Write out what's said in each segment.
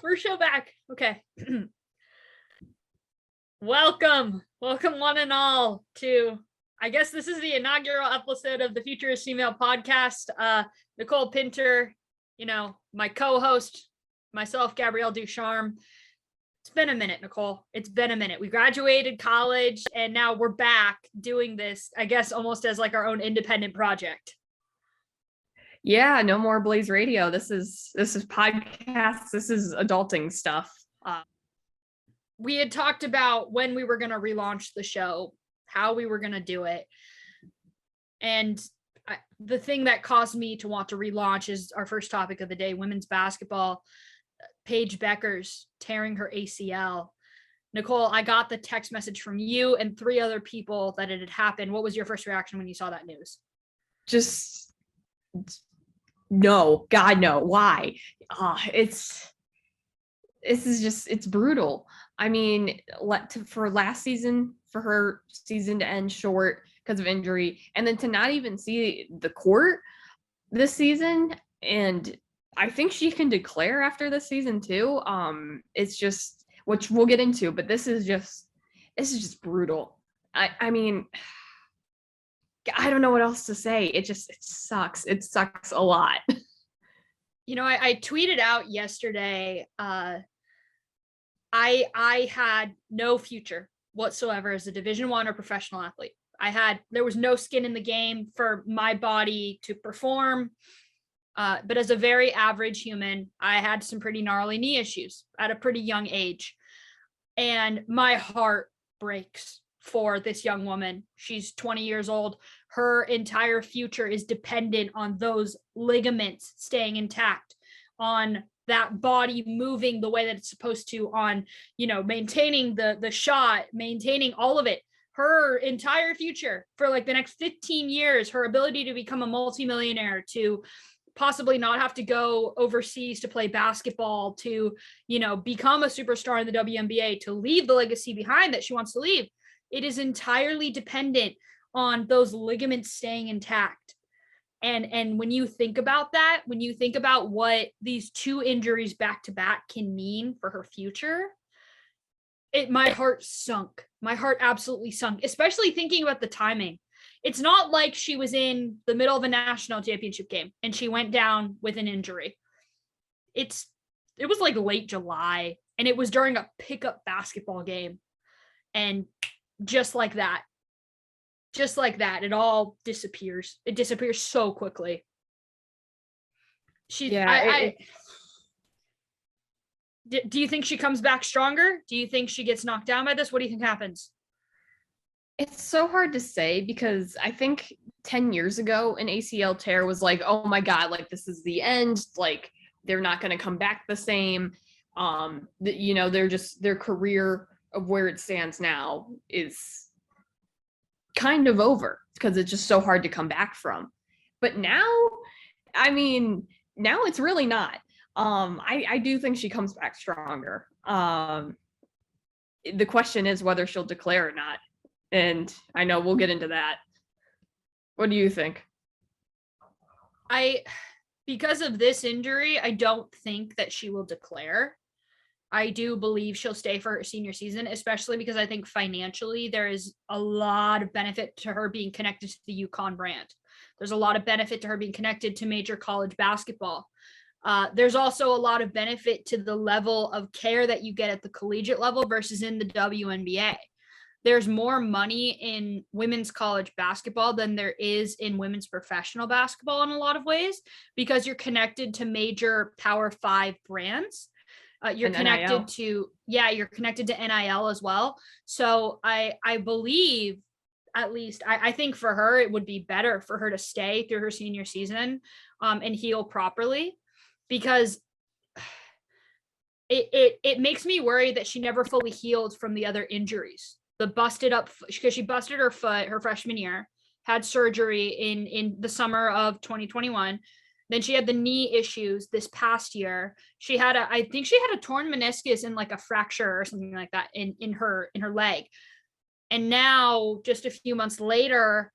First show back. Okay. Welcome one and all to, I guess this is the inaugural episode of the Future is Female podcast. Nicole Pinter, my co-host, myself, Gabrielle Ducharme. It's been a minute, Nicole. It's been a minute. We graduated college and now we're back doing this, I guess, almost as like our own independent project. Yeah, no more Blaze Radio. This is podcasts. This is adulting stuff. We had talked about when we were going to relaunch the show, how we were going to do it. And the thing that caused me to want to relaunch is our first topic of the day, women's basketball. Paige Bueckers tearing her ACL. Nicole, I got the text message from you and 3 other people that it had happened. What was your first reaction when you saw that news? Just no, God, no. Why? It's brutal. I mean, for last season, for her season to end short because of injury, and then to not even see the court this season. And I think she can declare after this season too. It's just, which we'll get into, but this is just brutal. I mean, I don't know what else to say. It sucks. It sucks a lot. I tweeted out yesterday, I had no future whatsoever as a Division I or professional athlete. There was no skin in the game for my body to perform. But as a very average human, I had some pretty gnarly knee issues at a pretty young age. And my heart breaks for this young woman. She's 20 years old. Her entire future is dependent on those ligaments staying intact, on that body moving the way that it's supposed to, on, maintaining the shot, maintaining all of it. Her entire future for like the next 15 years, her ability to become a multimillionaire, to possibly not have to go overseas to play basketball, to, become a superstar in the WNBA, to leave the legacy behind that she wants to leave. It is entirely dependent on those ligaments staying intact. And when you think about that, when you think about what these 2 injuries back to back can mean for her future, my heart sunk. My heart absolutely sunk, especially thinking about the timing. It's not like she was in the middle of a national championship game and she went down with an injury. It was like late July, and it was during a pickup basketball game. And just like that, it all disappears. It disappears so quickly. Do you think she comes back stronger? Do you think she gets knocked down by this? What do you think happens? It's so hard to say, because I think 10 years ago an ACL tear was like, oh my God, like this is the end. Like they're not going to come back the same. Their career of where it stands now is kind of over because it's just so hard to come back from. But now it's really not. I do think she comes back stronger. The question is whether she'll declare or not. And I know we'll get into that. What do you think? Because of this injury, I don't think that she will declare. I do believe she'll stay for her senior season, especially because I think financially there is a lot of benefit to her being connected to the UConn brand. There's a lot of benefit to her being connected to major college basketball. There's also a lot of benefit to the level of care that you get at the collegiate level versus in the WNBA. There's more money in women's college basketball than there is in women's professional basketball in a lot of ways, because you're connected to major Power 5 brands. You're connected to NIL as well. So I believe, at least I think for her, it would be better for her to stay through her senior season and heal properly, because it makes me worry that she never fully healed from the other injuries. The busted up, because she busted her foot her freshman year, had surgery in the summer of 2021. Then she had the knee issues this past year. I think she had a torn meniscus and like a fracture or something like that in her leg. And now, just a few months later,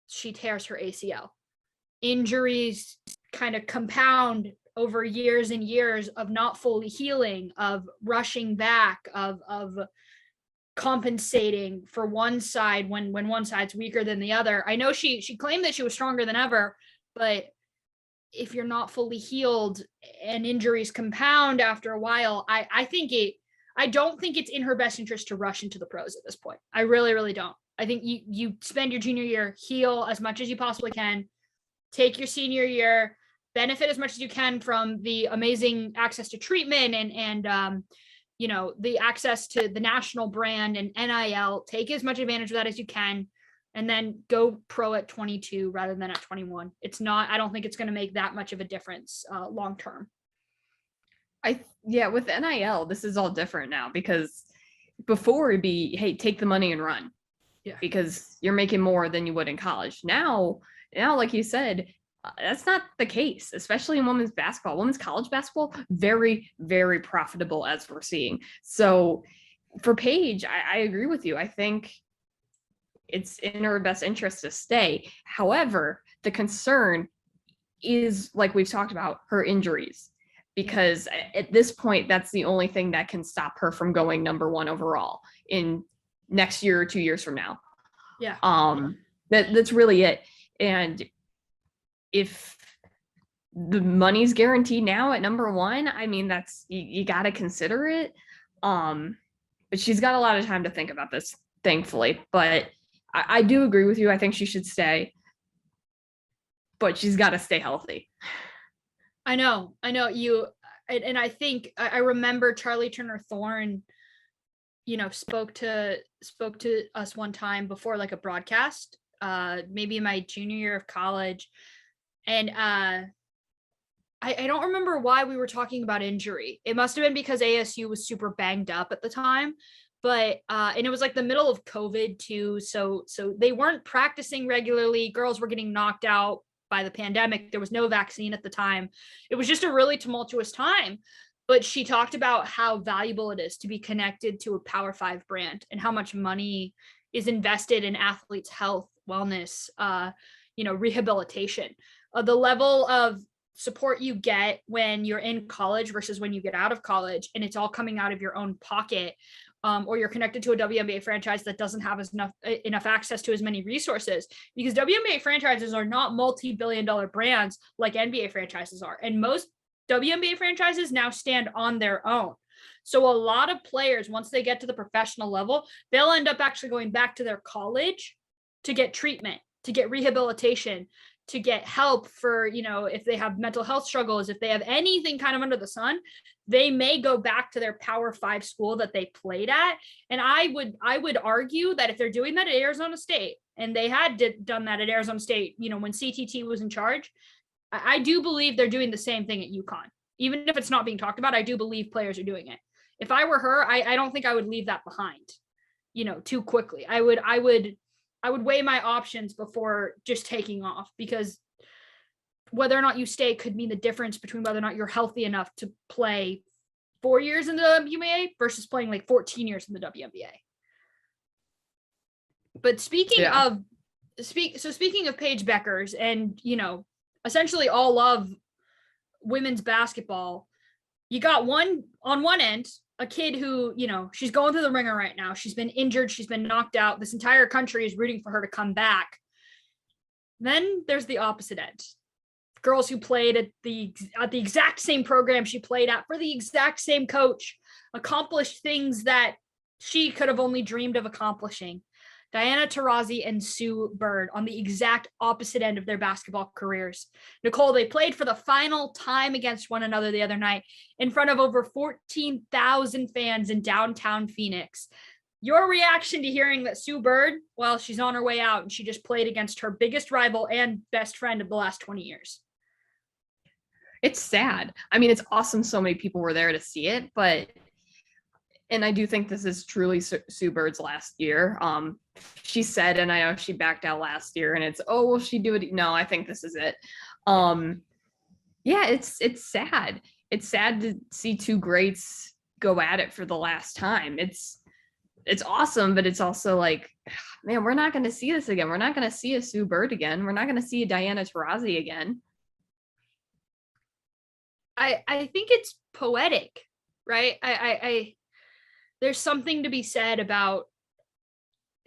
she tears her ACL. Injuries kind of compound over years and years of not fully healing, of rushing back, of compensating for one side when one side's weaker than the other. I know she claimed that she was stronger than ever, but if you're not fully healed and injuries compound after a while, I don't think it's in her best interest to rush into the pros at this point. I really, really don't. I think you spend your junior year, heal as much as you possibly can, take your senior year, benefit as much as you can from the amazing access to treatment and the access to the national brand and NIL. Take as much advantage of that as you can, and then go pro at 22 rather than at 21. I don't think it's going to make that much of a difference long term. With NIL, this is all different now, because before it'd be, hey, take the money and run. Yeah. Because you're making more than you would in college. Now, like you said, that's not the case, especially in women's basketball. Women's college basketball, very, very profitable, as we're seeing. So for Paige, I agree with you. I think it's in her best interest to stay. However, the concern is, like we've talked about, her injuries, because at this point, that's the only thing that can stop her from going number one overall in next year or 2 years from now. Yeah. That's really it. And if the money's guaranteed now at number one, I mean, that's, you got to consider it. But she's got a lot of time to think about this, thankfully. But I do agree with you. I think she should stay, but she's got to stay healthy. I know you. And I think I remember Charlie Turner Thorne, spoke to us one time before, like, a broadcast, maybe in my junior year of college. And I don't remember why we were talking about injury. It must have been because ASU was super banged up at the time, but and it was like the middle of COVID too. So they weren't practicing regularly. Girls were getting knocked out by the pandemic. There was no vaccine at the time. It was just a really tumultuous time. But she talked about how valuable it is to be connected to a Power 5 brand and how much money is invested in athletes' health, wellness, rehabilitation. The level of support you get when you're in college versus when you get out of college, and it's all coming out of your own pocket, or you're connected to a WNBA franchise that doesn't have enough access to as many resources, because WNBA franchises are not multi-billion-dollar brands like NBA franchises are. And most WNBA franchises now stand on their own. So a lot of players, once they get to the professional level, they'll end up actually going back to their college to get treatment, to get rehabilitation, to get help for, if they have mental health struggles, if they have anything kind of under the sun, they may go back to their Power 5 school that they played at. And I would argue that if they're doing that at Arizona State, and they had done that at Arizona State, when CTT was in charge, I do believe they're doing the same thing at UConn. Even if it's not being talked about, I do believe players are doing it. If I were her, I don't think I would leave that behind, too quickly. I would weigh my options before just taking off, because whether or not you stay could mean the difference between whether or not you're healthy enough to play 4 years in the WNBA versus playing like 14 years in the WNBA. But speaking of Paige Bueckers and, essentially all of women's basketball, you got on one end, a kid who, she's going through the ringer right now. She's been injured. She's been knocked out. This entire country is rooting for her to come back. Then there's the opposite end. Girls who played at the exact same program she played at for the exact same coach, accomplished things that she could have only dreamed of accomplishing. Diana Taurasi and Sue Bird on the exact opposite end of their basketball careers. Nicole, they played for the final time against one another the other night in front of over 14,000 fans in downtown Phoenix. Your reaction to hearing that Sue Bird, well, she's on her way out and she just played against her biggest rival and best friend of the last 20 years. It's sad. I mean, it's awesome so many people were there to see it, and I do think this is truly Sue Bird's last year. She said, and I know she backed out last year, and it's, oh, will she do it? No, I think this is it. It's sad. It's sad to see two greats go at it for the last time. It's awesome, but it's also like, man, we're not going to see this again. We're not going to see a Sue Bird again. We're not going to see a Diana Taurasi again. I think it's poetic, right? I there's something to be said about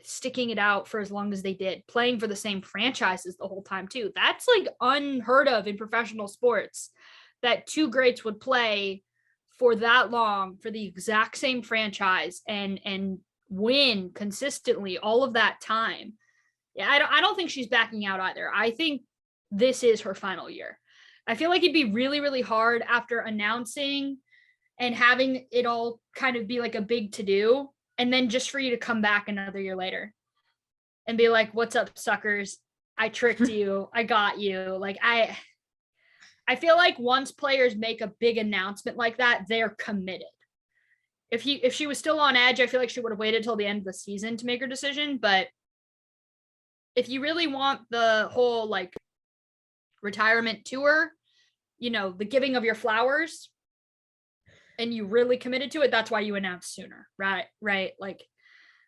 sticking it out for as long as they did, playing for the same franchises the whole time too. That's like unheard of in professional sports, that two greats would play for that long for the exact same franchise and win consistently all of that time. Yeah, I don't think she's backing out either. I think this is her final year. I feel like it'd be really, really hard after announcing and having it all kind of be like a big to do, and then just for you to come back another year later and be like, "What's up, suckers? I tricked you. I got you." Like I feel like once players make a big announcement like that, they're committed. If she was still on edge, I feel like she would have waited till the end of the season to make her decision. But if you really want the whole like retirement tour, the giving of your flowers, and you really committed to it, that's why you announced sooner, right? Right. Like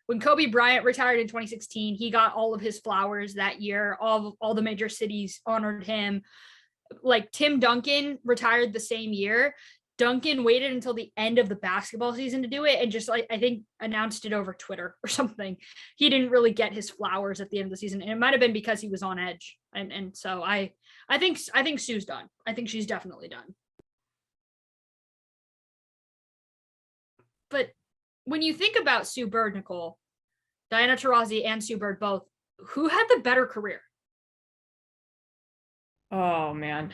when Kobe Bryant retired in 2016, he got all of his flowers that year. All the major cities honored him. Like Tim Duncan retired the same year. Duncan waited until the end of the basketball season to do it and just like I think announced it over Twitter or something. He didn't really get his flowers at the end of the season, and it might have been because he was on edge. And so I think Sue's done. I think she's definitely done. But when you think about Sue Bird, Nicole, Diana Taurasi and Sue Bird both, who had the better career? Oh man.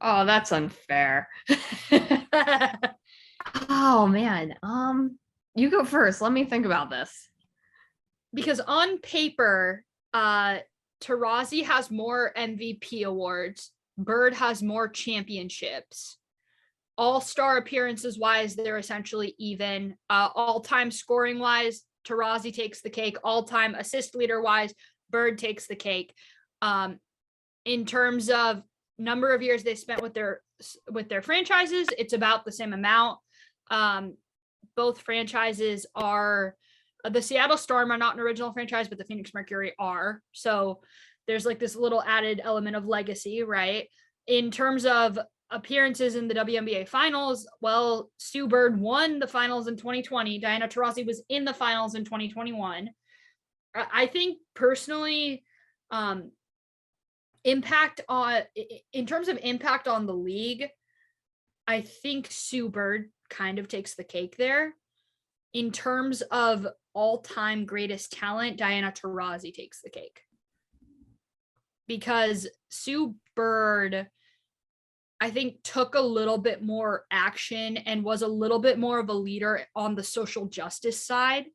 Oh, that's unfair. Oh man. You go first. Let me think about this. Because on paper, Taurasi has more MVP awards. Bird has more championships. All-star appearances wise, they're essentially even. All-time scoring wise, Taurasi takes the cake. All-time assist leader wise, Bird takes the cake. In terms of number of years they spent with their franchises, it's about the same amount. Both franchises are the Seattle Storm are not an original franchise, but the Phoenix Mercury are. So there's like this little added element of legacy, right? In terms of appearances in the WNBA finals, well, Sue Bird won the finals in 2020. Diana Taurasi was in the finals in 2021. I think personally, impact on in terms of impact on the league, I think Sue Bird kind of takes the cake there. In terms of all-time greatest talent, Diana Taurasi takes the cake. Because Sue Bird, I think, took a little bit more action and was a little bit more of a leader on the social justice side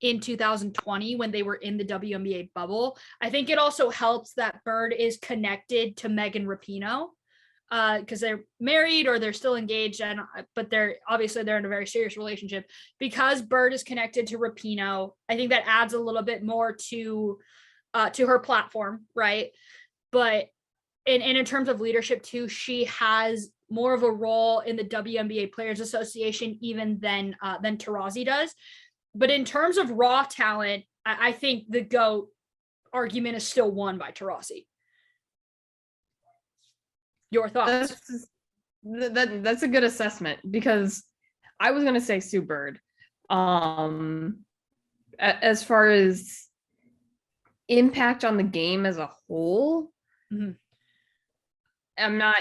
in 2020 when they were in the WNBA bubble. I think it also helps that Bird is connected to Megan Rapinoe because they're married or they're still engaged, but they're in a very serious relationship. Because Bird is connected to Rapinoe, I think that adds a little bit more to her platform, right? But in terms of leadership too, she has more of a role in the WNBA Players Association even than Taurasi does. But in terms of raw talent, I think the GOAT argument is still won by Taurasi. Your thoughts? That's a good assessment because I was going to say Sue Bird. As far as impact on the game as a whole, mm-hmm. I'm not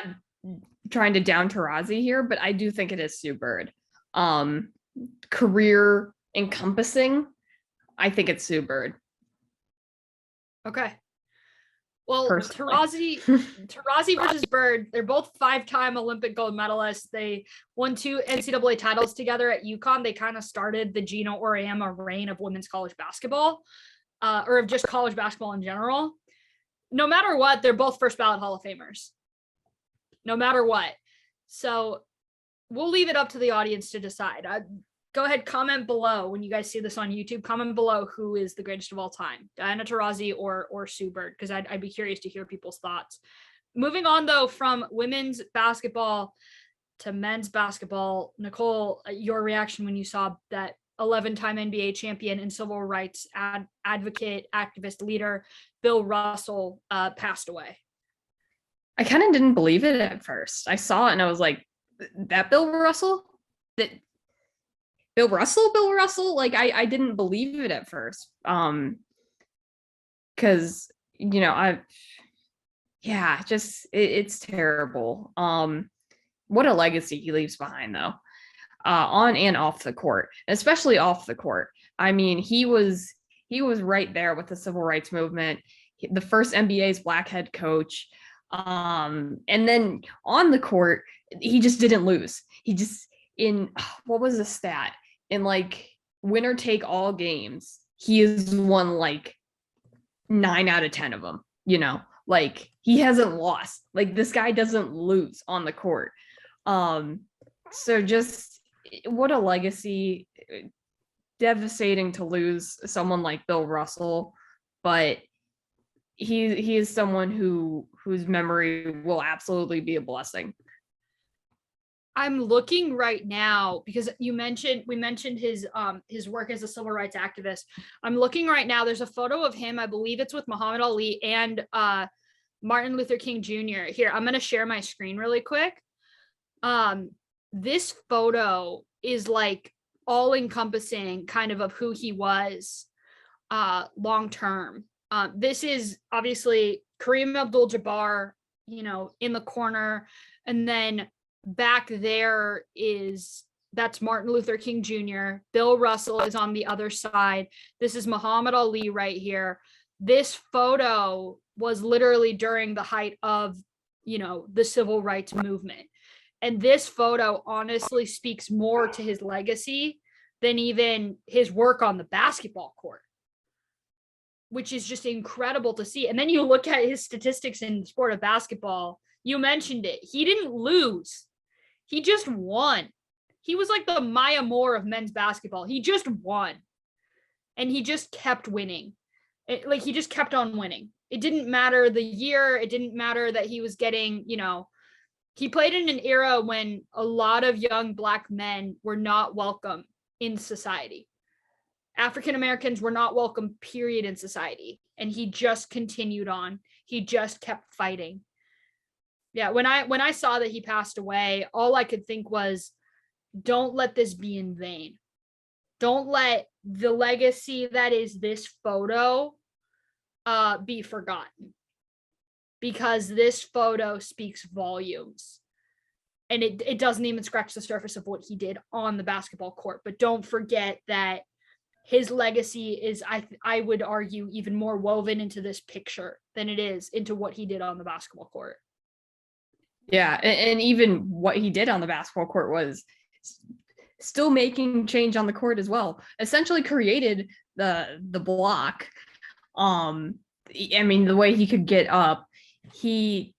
trying to down Taurasi here, but I do think it is Sue Bird. Career encompassing, I think it's Sue Bird. Okay. Well, Taurasi versus Bird, they're both 5-time Olympic gold medalists. They won 2 NCAA titles together at UConn. They kind of started the Gino Auriemma reign of women's college basketball, or of just college basketball in general. No matter what, they're both first ballot Hall of Famers. No matter what. So we'll leave it up to the audience to decide. Go ahead, comment below when you guys see this on YouTube. Comment below who is the greatest of all time, Diana Taurasi or Sue Bird, because I'd be curious to hear people's thoughts. Moving on, though, from women's basketball to men's basketball, Nicole, your reaction when you saw that 11-time NBA champion and civil rights advocate, activist, leader, Bill Russell, passed away. I kind of didn't believe it at first. I saw it and I was like, that Bill Russell? That Bill Russell? Like I didn't believe it at first. Because it's terrible. What a legacy he leaves behind though. On and off the court, especially off the court. I mean, he was right there with the civil rights movement, the first NBA's black head coach. And then on the court, he just didn't lose. He just what was the stat? In like winner take all games, he has won like 9 out of 10 of them, like he hasn't lost. Like this guy doesn't lose on the court. So just what a legacy. Devastating to lose someone like Bill Russell, but he is someone whose memory will absolutely be a blessing. I'm looking right now because we mentioned his work as a civil rights activist. I'm looking right now. There's a photo of him. I believe it's with Muhammad Ali and Martin Luther King Jr. Here, I'm going to share my screen really quick. This photo is like all encompassing kind of who he was long term. This is obviously Kareem Abdul-Jabbar, in the corner, and then back there that's Martin Luther King Jr. Bill Russell is on the other side. This is Muhammad Ali right here. This photo was literally during the height of, the civil rights movement. And this photo honestly speaks more to his legacy than even his work on the basketball court, which is just incredible to see. And then you look at his statistics in the sport of basketball. You mentioned it. He didn't lose. He just won. He was like the Maya Moore of men's basketball. He just won. And he just kept winning. He just kept on winning. It didn't matter the year. It didn't matter that he was getting, he played in an era when a lot of young Black men were not welcome in society. African Americans were not welcome, period, in society. And he just continued on. He just kept fighting. Yeah, when I saw that he passed away, all I could think was, don't let this be in vain. Don't let the legacy that is this photo be forgotten. Because this photo speaks volumes. And it doesn't even scratch the surface of what he did on the basketball court. But don't forget that his legacy is, I would argue, even more woven into this picture than it is into what he did on the basketball court. Yeah, and even what he did on the basketball court was still making change on the court as well. Essentially created the block. I mean, the way he could get up, he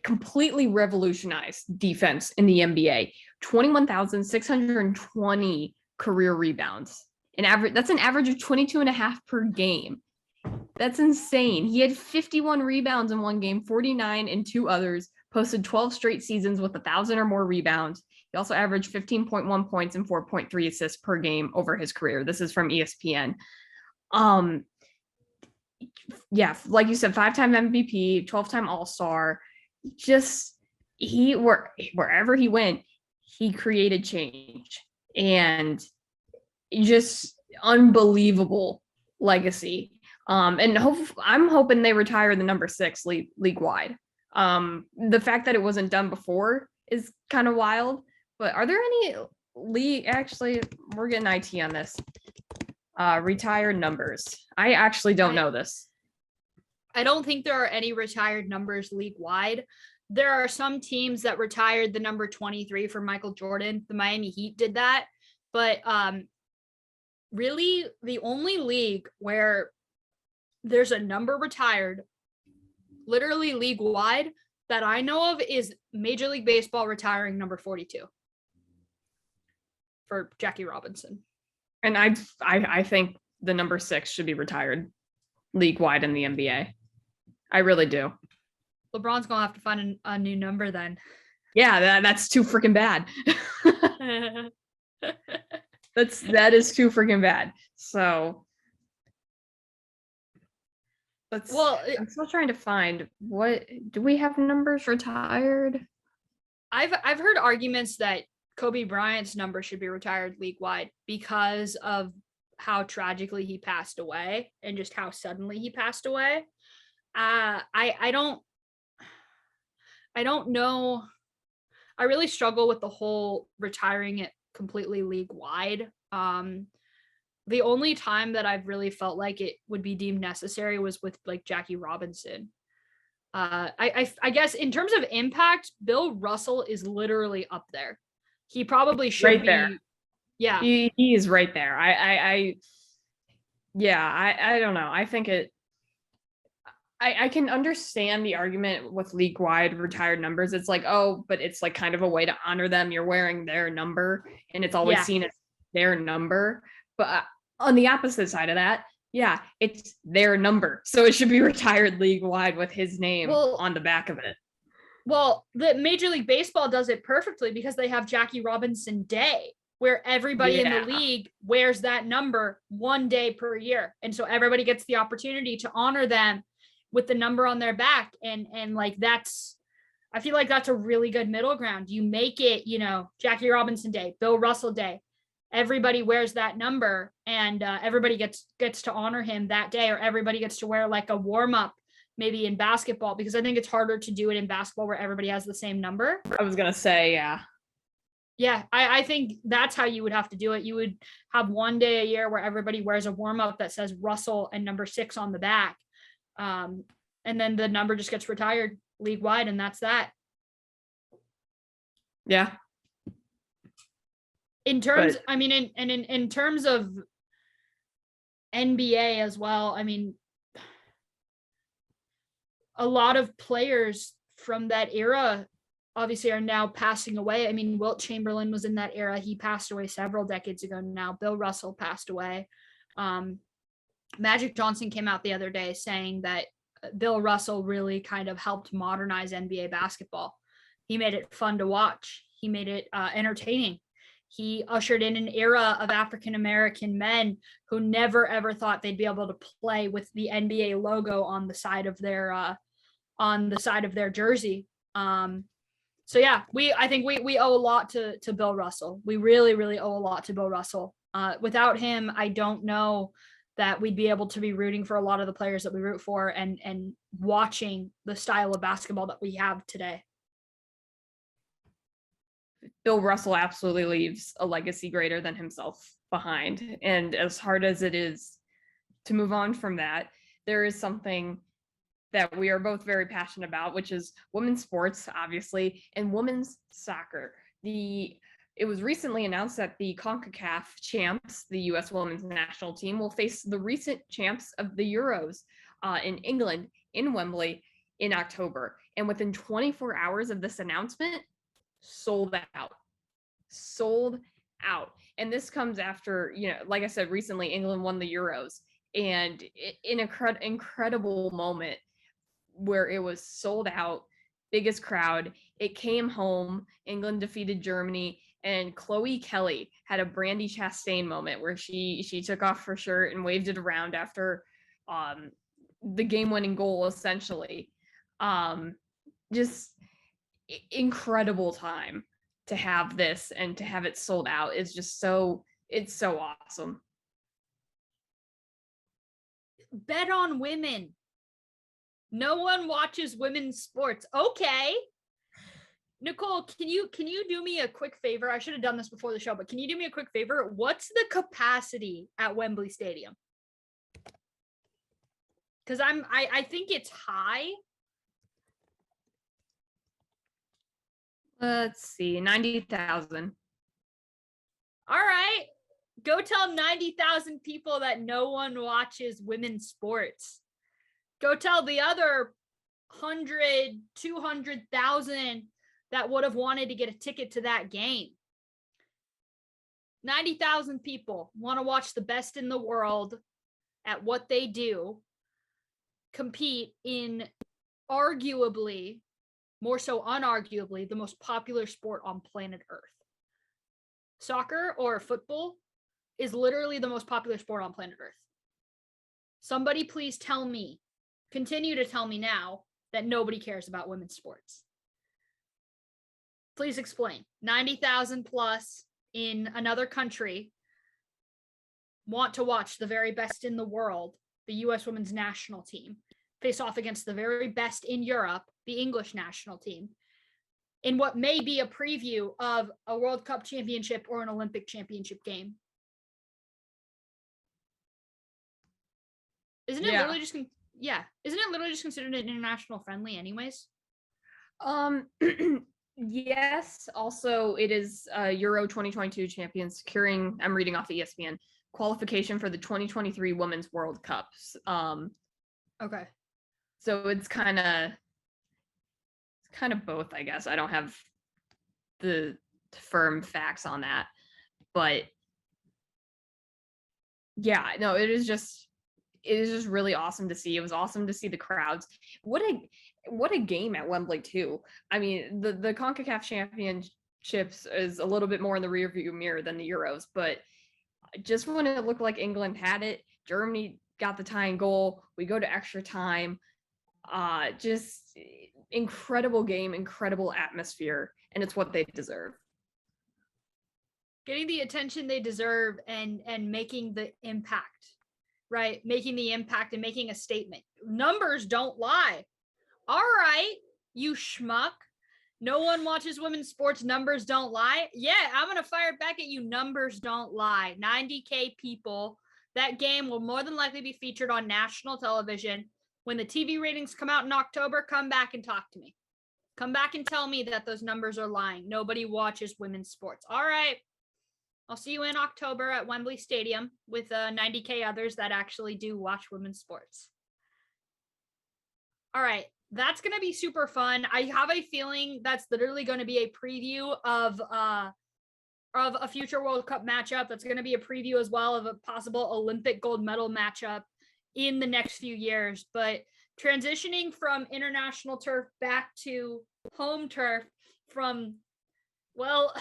completely revolutionized defense in the NBA. 21,620 career rebounds. That's an average of 22 and a half per game. That's insane. He had 51 rebounds in one game, 49 in 2 others, posted 12 straight seasons with 1,000 or more rebounds. He also averaged 15.1 points and 4.3 assists per game over his career. This is from ESPN. Yeah, like you said, 5-time MVP, 12-time All-Star. Just wherever he went, he created change, and just unbelievable legacy. And I'm hoping they retire the number 6 league wide. The fact that it wasn't done before is kind of wild. But are there any league? Actually, we're getting IT on this. Retired numbers. I actually don't know this. I don't think there are any retired numbers league wide. There are some teams that retired the number 23 for Michael Jordan. The Miami Heat did that. But really, the only league where there's a number retired, literally league wide, that I know of is Major League Baseball retiring number 42 for Jackie Robinson. And I think the number 6 should be retired league wide in the NBA. I really do. LeBron's gonna have to find a new number then. Yeah, that's too freaking bad. That is too freaking bad. So Well, I'm still trying to find what do we have numbers retired? I've heard arguments that Kobe Bryant's number should be retired league wide because of how tragically he passed away and just how suddenly he passed away. I don't know. I really struggle with the whole retiring it completely league wide. The only time that I've really felt like it would be deemed necessary was with like Jackie Robinson. I guess in terms of impact, Bill Russell is literally up there. He probably should Right be. there. Yeah. He is right there. I don't know. I think I can understand the argument with league wide retired numbers. It's like, oh, but it's like kind of a way to honor them. You're wearing their number and it's always Yeah. seen as their number. But on the opposite side of that, yeah, it's their number. So it should be retired league wide with his name on the back of it. Well, the Major League Baseball does it perfectly because they have Jackie Robinson Day, where everybody in the league wears that number one day per year. And so everybody gets the opportunity to honor them with the number on their back. And like I feel like that's a really good middle ground. You make it, Jackie Robinson Day, Bill Russell Day. Everybody wears that number and everybody gets to honor him that day, or everybody gets to wear like a warm-up maybe in basketball, because I think it's harder to do it in basketball where everybody has the same number. I was going to say, yeah. Yeah, I think that's how you would have to do it. You would have one day a year where everybody wears a warm-up that says Russell and number 6 on the back. And then the number just gets retired league wide, and that's that. Yeah. In terms, I mean, in terms of NBA as well, I mean, a lot of players from that era obviously are now passing away. I mean, Wilt Chamberlain was in that era. He passed away several decades ago now. Bill Russell passed away. Magic Johnson came out the other day saying that Bill Russell really kind of helped modernize NBA basketball. He made it fun to watch. He made it entertaining. He ushered in an era of African-American men who never ever thought they'd be able to play with the NBA logo on the side of their jersey. So yeah, I think we owe a lot to Bill Russell. We really, really owe a lot to Bill Russell. Without him, I don't know that we'd be able to be rooting for a lot of the players that we root for and watching the style of basketball that we have today. Bill Russell absolutely leaves a legacy greater than himself behind. And as hard as it is to move on from that, there is something that we are both very passionate about, which is women's sports, obviously, and women's soccer. It was recently announced that the CONCACAF champs, the U.S. women's national team, will face the recent champs of the Euros in England, in Wembley, in October. And within 24 hours of this announcement, sold out. And this comes after, like I said, recently England won the Euros, and in an incredible moment where it was sold out, biggest crowd. It came home. England defeated Germany, and Chloe Kelly had a Brandy Chastain moment where she took off her shirt and waved it around after the game-winning goal, essentially. Just incredible time to have this, and to have it sold out is just it's so awesome. Bet on women. No one watches women's sports. Okay. Nicole, can you do me a quick favor? I should have done this before the show, but can you do me a quick favor? What's the capacity at Wembley Stadium? Because I think it's high. Let's see, 90,000. All right. Go tell 90,000 people that no one watches women's sports. Go tell the other 100, 200,000 that would have wanted to get a ticket to that game. 90,000 people want to watch the best in the world at what they do compete in arguably, more so unarguably, the most popular sport on planet Earth. Soccer or football is literally the most popular sport on planet Earth. Somebody please continue to tell me now that nobody cares about women's sports. Please explain. 90,000 plus in another country want to watch the very best in the world, the US women's national team, face off against the very best in Europe, the English national team, in what may be a preview of a World Cup championship or an Olympic championship game. Isn't it literally just considered an international friendly anyways? Yes. Also, it is Euro 2022 champions securing, I'm reading off ESPN, qualification for the 2023 Women's World Cups. Okay. So it's kind of both, I guess. I don't have the firm facts on that, but yeah, no, it is just really awesome to see. It was awesome to see the crowds. What a game at Wembley too. I mean, the CONCACAF Championships is a little bit more in the rearview mirror than the Euros, but just when it looked like England had it, Germany got the tying goal. We go to extra time. Just incredible game, incredible atmosphere, and it's what they deserve. Getting the attention they deserve and making the impact, right? Making the impact and making a statement. Numbers don't lie. All right, you schmuck. No one watches women's sports. Numbers don't lie. Yeah, I'm going to fire back at you. Numbers don't lie. 90K people. That game will more than likely be featured on national television. When the TV ratings come out in October, come back and talk to me. Come back and tell me that those numbers are lying. Nobody watches women's sports. All right. I'll see you in October at Wembley Stadium with 90K others that actually do watch women's sports. All right. That's going to be super fun. I have a feeling that's literally going to be a preview of a future World Cup matchup. That's going to be a preview as well of a possible Olympic gold medal matchup in the next few years. But transitioning from international turf back to home turf from, well,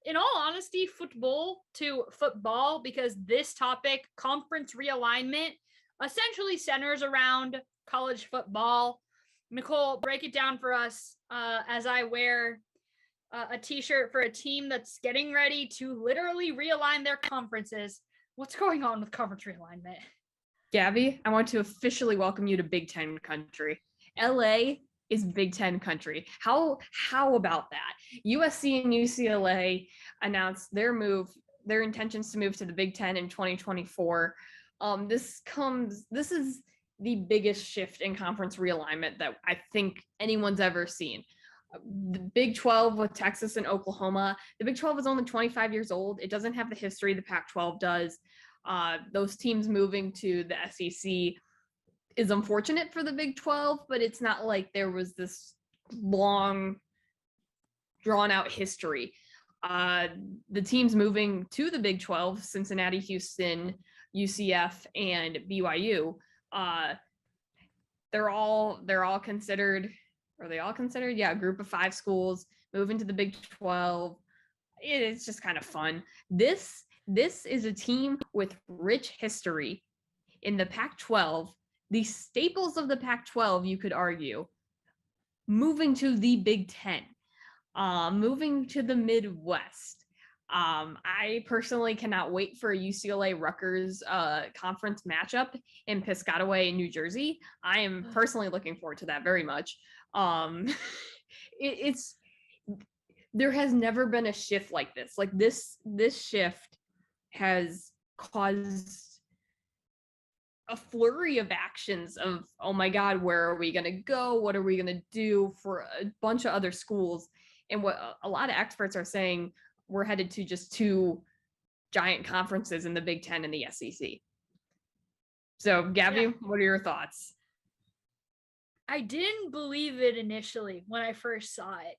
in all honesty, football to football, because this topic, conference realignment, essentially centers around college football. Nicole, break it down for us as I wear a t-shirt for a team that's getting ready to literally realign their conferences. What's going on with conference realignment? Gabby, I want to officially welcome you to Big Ten country. LA is Big Ten country. How about that? USC and UCLA announced their intentions to move to the Big Ten in 2024. This is the biggest shift in conference realignment that I think anyone's ever seen. The Big 12 with Texas and Oklahoma. The Big 12 is only 25 years old. It doesn't have the history the Pac-12 does. Those teams moving to the SEC is unfortunate for the Big 12, but it's not like there was this long, drawn-out history. The teams moving to the Big 12, Cincinnati, Houston, UCF, and BYU, they're all considered, are they all considered? Yeah, a group of 5 schools moving to the Big 12. It's just kind of fun. This is a team with rich history in the Pac-12, the staples of the Pac-12, you could argue, moving to the Big Ten, moving to the Midwest. I personally cannot wait for a UCLA-Rutgers conference matchup in Piscataway, New Jersey. I am personally looking forward to that very much. There has never been a shift like this. Like this shift has caused a flurry of actions of, oh my God, where are we going to go? What are we going to do for a bunch of other schools? And what a lot of experts are saying, we're headed to just 2 giant conferences in the Big Ten and the SEC. So, Gabby, What are your thoughts? I didn't believe it initially when I first saw it.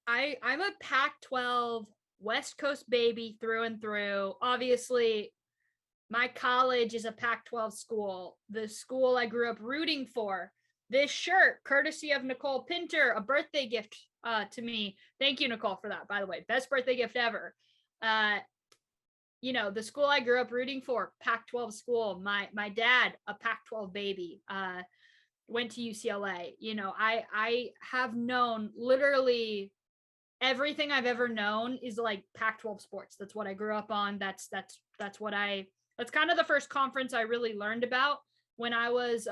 I'm a Pac-12 West Coast baby through and through. Obviously, my college is a Pac-12 school, the school I grew up rooting for. This shirt, courtesy of Nicole Pinter, a birthday gift to me. Thank you, Nicole, for that, by the way. Best birthday gift ever. the school I grew up rooting for, Pac-12 school. My dad, a Pac-12 baby, went to UCLA. I have known literally everything I've ever known is like Pac-12 sports. That's what I grew up on. That's kind of the first conference I really learned about when I was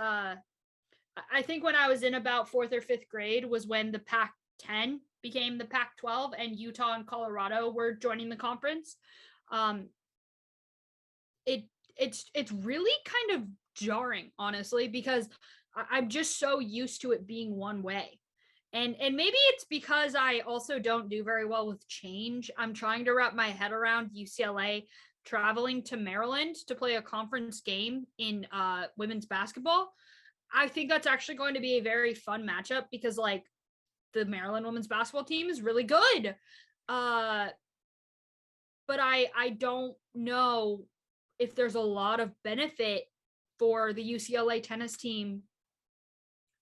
I think when I was in about 4th or 5th grade was when the Pac-10 became the Pac-12 and Utah and Colorado were joining the conference. Um, it's really kind of jarring, honestly, because I'm just so used to it being one way. And maybe it's because I also don't do very well with change. I'm trying to wrap my head around UCLA traveling to Maryland to play a conference game in women's basketball. I think that's actually going to be a very fun matchup because like the Maryland women's basketball team is really good. But I don't know if there's a lot of benefit for the UCLA tennis team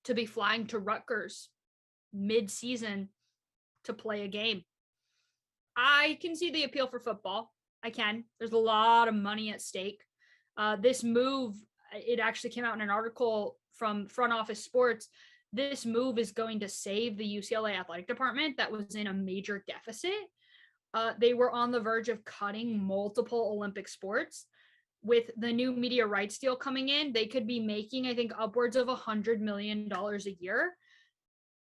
to be flying to Rutgers mid-season to play a game. I can see the appeal for football. I can. There's a lot of money at stake. This move, it actually came out in an article from Front Office Sports. This move is going to save the UCLA athletic department that was in a major deficit. They were on the verge of cutting multiple Olympic sports. With the new media rights deal coming in, they could be making, I think, upwards of $100 million a year.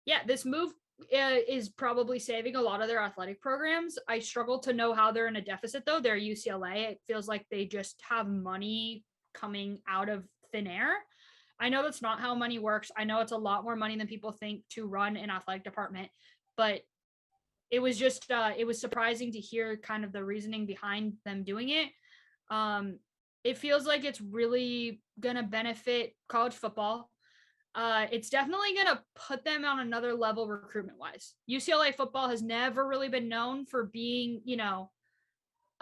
Yeah, this move is probably saving a lot of their athletic programs. I struggle to know how they're in a deficit, though. They're UCLA. It feels like they just have money coming out of thin air. I know that's not how money works. I know it's a lot more money than people think to run an athletic department, but it was just it was surprising to hear kind of the reasoning behind them doing it. It feels like it's really gonna benefit college football. It's definitely gonna put them on another level recruitment wise. UCLA football has never really been known for being,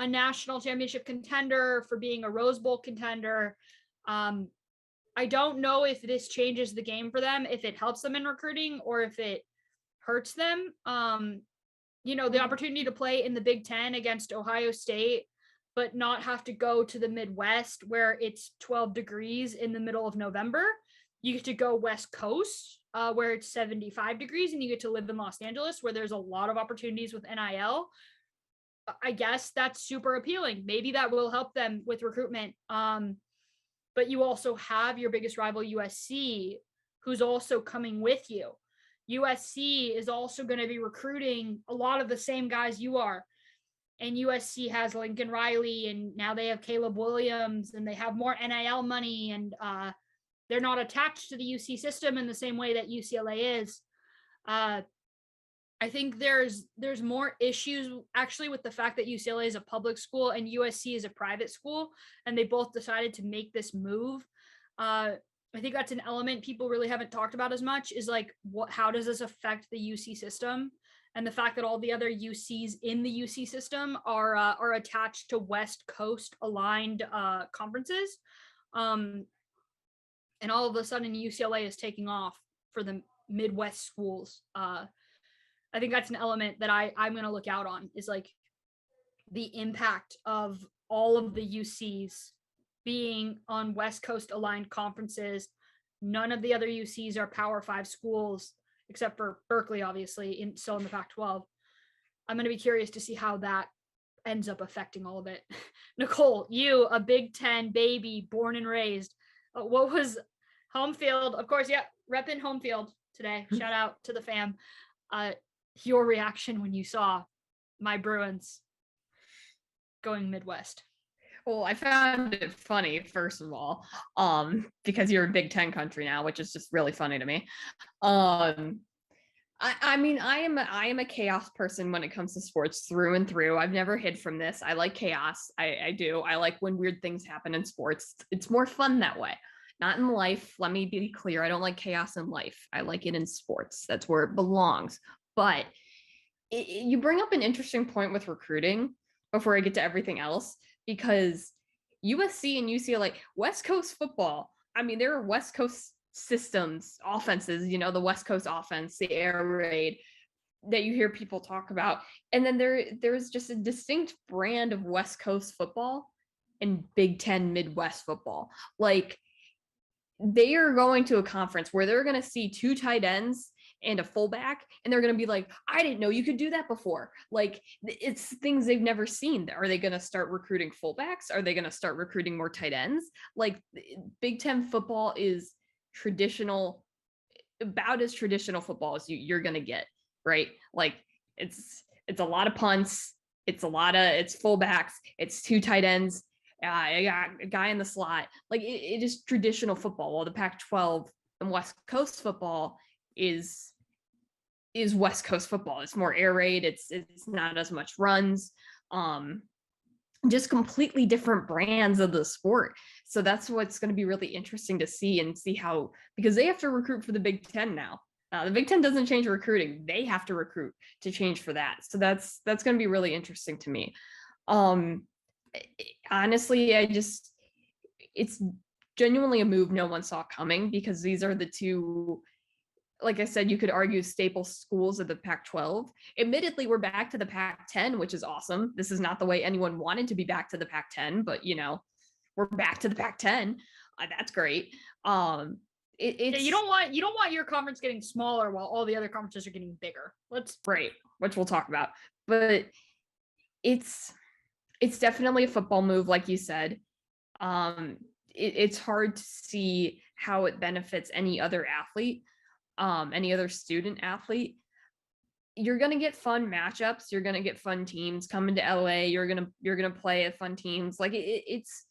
a national championship contender, for being a Rose Bowl contender. I don't know if this changes the game for them, if it helps them in recruiting or if it hurts them. The opportunity to play in the Big Ten against Ohio State, but not have to go to the Midwest where it's 12 degrees in the middle of November. You get to go West Coast where it's 75 degrees and you get to live in Los Angeles where there's a lot of opportunities with NIL. I guess that's super appealing. Maybe that will help them with recruitment. But you also have your biggest rival, USC, who's also coming with you. USC is also going to be recruiting a lot of the same guys you are. And USC has Lincoln Riley, and now they have Caleb Williams, and they have more NIL money, and they're not attached to the UC system in the same way that UCLA is. I think there's more issues actually with the fact that UCLA is a public school and USC is a private school, and they both decided to make this move. I think that's an element people really haven't talked about as much is like how does this affect the UC system, and the fact that all the other UCs in the UC system are attached to West Coast aligned conferences, and all of a sudden UCLA is taking off for the Midwest schools. I think that's an element that I'm going to look out on is like the impact of all of the UCs being on West Coast aligned conferences. None of the other UCs are Power 5 schools except for Berkeley, obviously, still in the Pac-12. I'm going to be curious to see how that ends up affecting all of it. Nicole, you, a Big Ten baby, born and raised, what was home field? Of course, yeah, repping home field today. Shout out to the fam. Your reaction when you saw my Bruins going Midwest? Well, I found it funny, first of all, because you're a Big Ten country now, which is just really funny to me. I mean, I am a chaos person when it comes to sports through and through. I've never hid from this. I like chaos. I do. I like when weird things happen in sports. It's more fun that way. Not in life. Let me be clear. I don't like chaos in life. I like it in sports. That's where it belongs. But you bring up an interesting point with recruiting before I get to everything else, because USC and UCLA, West Coast football, I mean, there are West Coast systems, offenses, the West Coast offense, the air raid. that you hear people talk about. And then there's just a distinct brand of West Coast football and Big Ten Midwest football. Like, they are going to a conference where they're going to see 2 tight ends and a fullback, and they're going to be like, I didn't know you could do that before. Like, it's things they've never seen. Are they going to start recruiting fullbacks? Are they going to start recruiting more tight ends? Like, Big Ten football is traditional, about as traditional football as you're going to get, right? Like, it's a lot of punts, it's fullbacks, it's 2 tight ends, I got a guy in the slot. Like, it is traditional football. While the Pac-12 and West Coast football is West Coast football. It's more air raid. It's not as much runs. Just completely different brands of the sport. So that's what's going to be really interesting to see, and see how, because they have to recruit for the Big Ten now. The Big Ten doesn't change recruiting; they have to recruit to change for that. So that's going to be really interesting to me. Honestly, it's genuinely a move no one saw coming, because these are the 2, like I said, you could argue staple schools of the Pac-12. Admittedly, we're back to the Pac-10, which is awesome. This is not the way anyone wanted to be back to the Pac-10, but we're back to the Pac-10. That's great. It's you don't want your conference getting smaller while all the other conferences are getting bigger. Right, which we'll talk about. But it's definitely a football move, like you said. It's hard to see how it benefits any other athlete, any other student athlete. You're gonna get fun matchups. You're gonna get fun teams coming to LA. You're gonna play at fun teams. Like, it's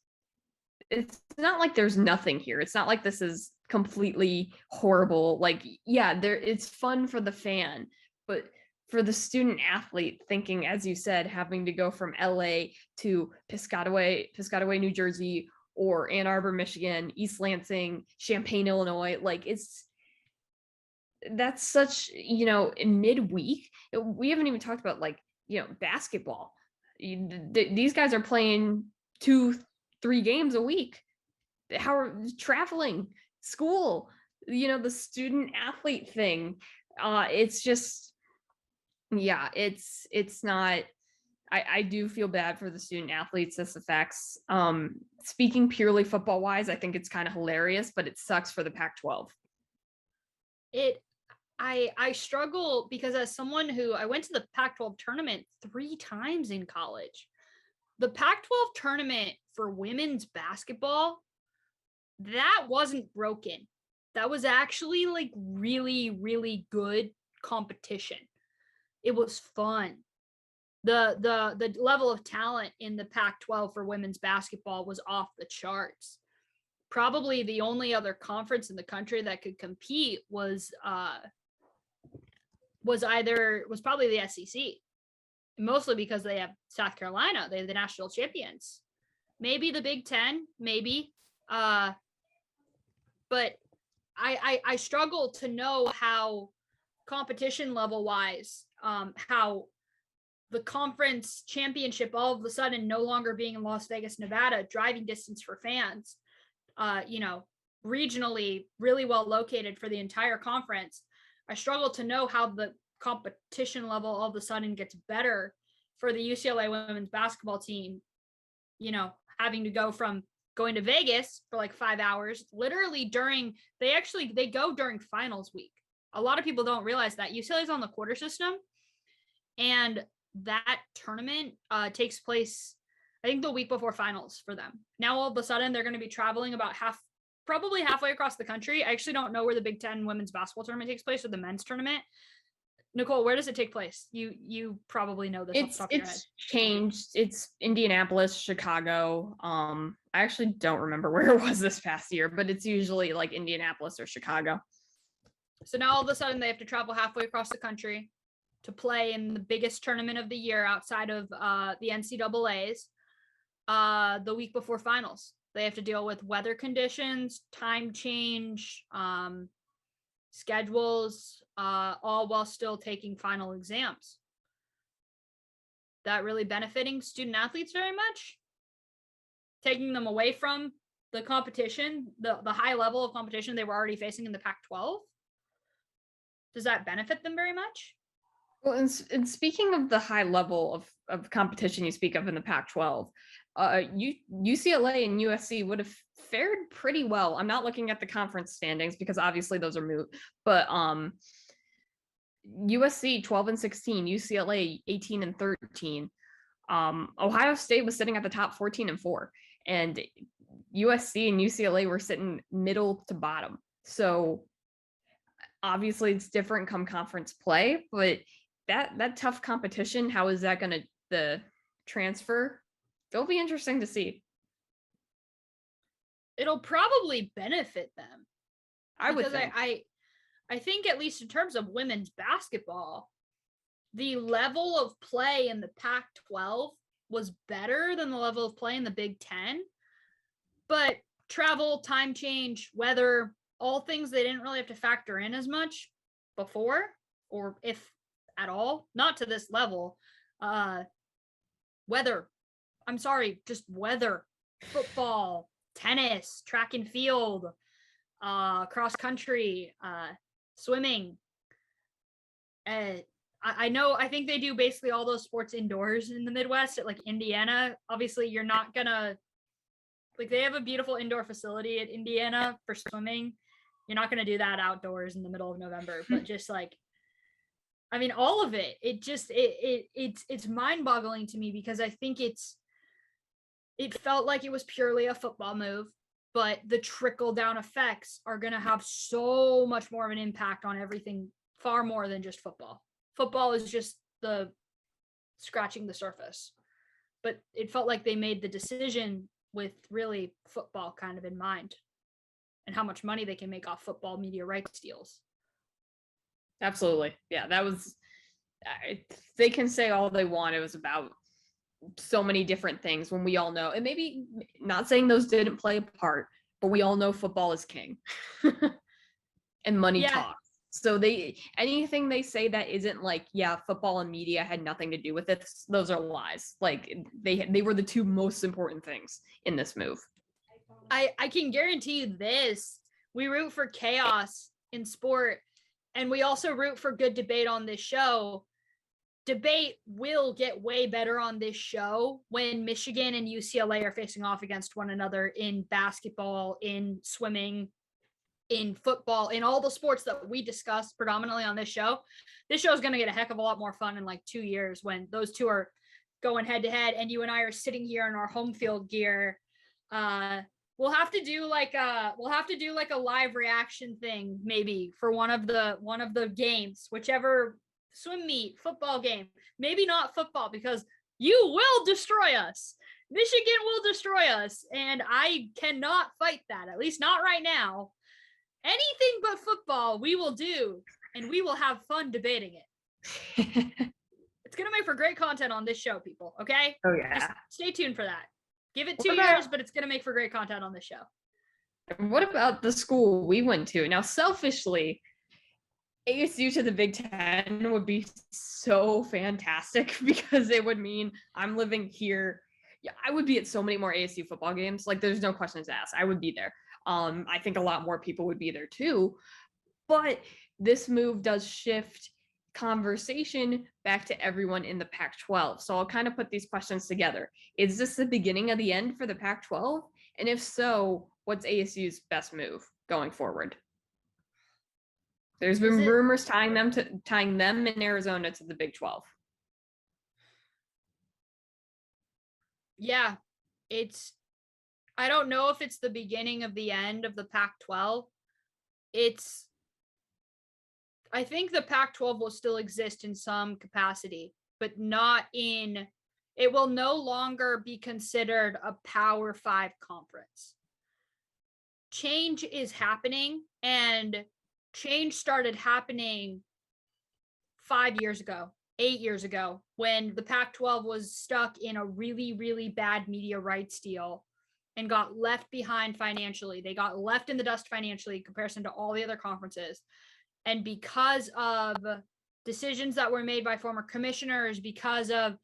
not like there's nothing here. It's not like this is completely horrible. Like, yeah, it's fun for the fan, but for the student athlete, thinking, as you said, having to go from LA to Piscataway, New Jersey, or Ann Arbor, Michigan, East Lansing, Champaign, Illinois, like, that's such, in midweek. We haven't even talked about, like, basketball. These guys are playing 2-3 games a week. How are traveling, school, the student athlete thing. It's just, yeah, it's not. I do feel bad for the student athletes this affects. Speaking purely football wise, I think it's kind of hilarious, but it sucks for the Pac-12. I struggle, because as someone who, I went to the Pac-12 tournament 3 times in college. The Pac-12 tournament for women's basketball, that wasn't broken. That was actually, like, really, really good competition. It was fun. The level of talent in the Pac-12 for women's basketball was off the charts. Probably the only other conference in the country that could compete was probably the SEC, mostly because they have South Carolina. They have the national champions. Maybe the Big Ten, maybe. But I struggle to know how competition level wise, how the conference championship all of a sudden no longer being in Las Vegas, Nevada, driving distance for fans, regionally really well located for the entire conference. I struggle to know how the competition level all of a sudden gets better for the UCLA women's basketball team, having to go from going to Vegas for like 5 hours, literally they go during finals week. A lot of people don't realize that UCLA is on the quarter system, and that tournament takes place, I think, the week before finals for them. Now, all of a sudden, they're going to be traveling about probably halfway across the country. I actually don't know where the Big Ten women's basketball tournament takes place, or the men's tournament. Nicole, where does it take place? You probably know this off the top of your head. It's changed. It's Indianapolis, Chicago. I actually don't remember where it was this past year, but it's usually like Indianapolis or Chicago. So now all of a sudden they have to travel halfway across the country to play in the biggest tournament of the year outside of the NCAAs the week before finals. They have to deal with weather conditions, time change, schedules, all while still taking final exams. That really benefiting student athletes very much? Taking them away from the competition, the high level of competition they were already facing in the Pac-12? Does that benefit them very much? Well, and speaking of the high level of competition you speak of in the Pac-12, UCLA and USC would have fared pretty well. I'm not looking at the conference standings because obviously those are moot, but USC 12 and 16, UCLA 18 and 13. Ohio State was sitting at the top 14 and 4, and USC and UCLA were sitting middle to bottom. So obviously it's different come conference play, but that tough competition, how is that going to the transfer? It'll be interesting to see. It'll probably benefit them. I would think. I think at least in terms of women's basketball, the level of play in the Pac-12 was better than the level of play in the Big Ten. But travel, time change, weather, all things they didn't really have to factor in as much before, or if at all, not to this level. Weather. I'm sorry, just weather. Football, tennis, track and field, cross country, swimming. I think they do basically all those sports indoors in the Midwest at like Indiana. Obviously, you're not gonna like they have a beautiful indoor facility at Indiana for swimming. You're not gonna do that outdoors in the middle of November, but just like I mean, all of it. It's mind-boggling to me because I think it felt like it was purely a football move, but the trickle-down effects are gonna have so much more of an impact on everything, far more than just football. Football is just the scratching the surface, but it felt like they made the decision with really football kind of in mind and how much money they can make off football media rights deals. Absolutely. Yeah, that was, they can say all they want. It was about so many different things when we all know, and maybe not saying those didn't play a part, but we all know football is king and money talks. So anything they say that isn't like, yeah, football and media had nothing to do with it, those are lies. Like they were the two most important things in this move. I can guarantee you this. We root for chaos in sport, and we also root for good debate on this show. Debate will get way better on this show when Michigan and UCLA are facing off against one another in basketball, in swimming, in football, in all the sports that we discuss predominantly on this show. This show is going to get a heck of a lot more fun in like 2 years when those two are going head to head and you and I are sitting here in our home field gear. We'll have to do like a live reaction thing maybe for one of the games, whichever swim meet, football game, maybe not football because you will destroy us. Michigan will destroy us, and I cannot fight that, at least not right now. Anything but football we will do, and we will have fun debating it. It's going to make for great content on this show, people, okay? Oh, yeah. Just stay tuned for that. Give it 2 years, but it's going to make for great content on this show. What about the school we went to? Now, selfishly, ASU to the Big Ten would be so fantastic because it would mean I'm living here. Yeah, I would be at so many more ASU football games. Like, there's no questions asked. I would be there. I think a lot more people would be there too. But this move does shift conversation back to everyone in the Pac-12. So I'll kind of put these questions together. Is this the beginning of the end for the Pac-12? And if so, what's ASU's best move going forward? There's been rumors tying them in Arizona to the Big 12. Yeah, I don't know if it's the beginning of the end of the Pac-12. I think the Pac-12 will still exist in some capacity, but it will no longer be considered a Power 5 conference. Change is happening, and change started happening 5 years ago, 8 years ago, when the Pac-12 was stuck in a really, really bad media rights deal and got left behind financially. They got left in the dust financially in comparison to all the other conferences. And because of decisions that were made by former commissioners, because of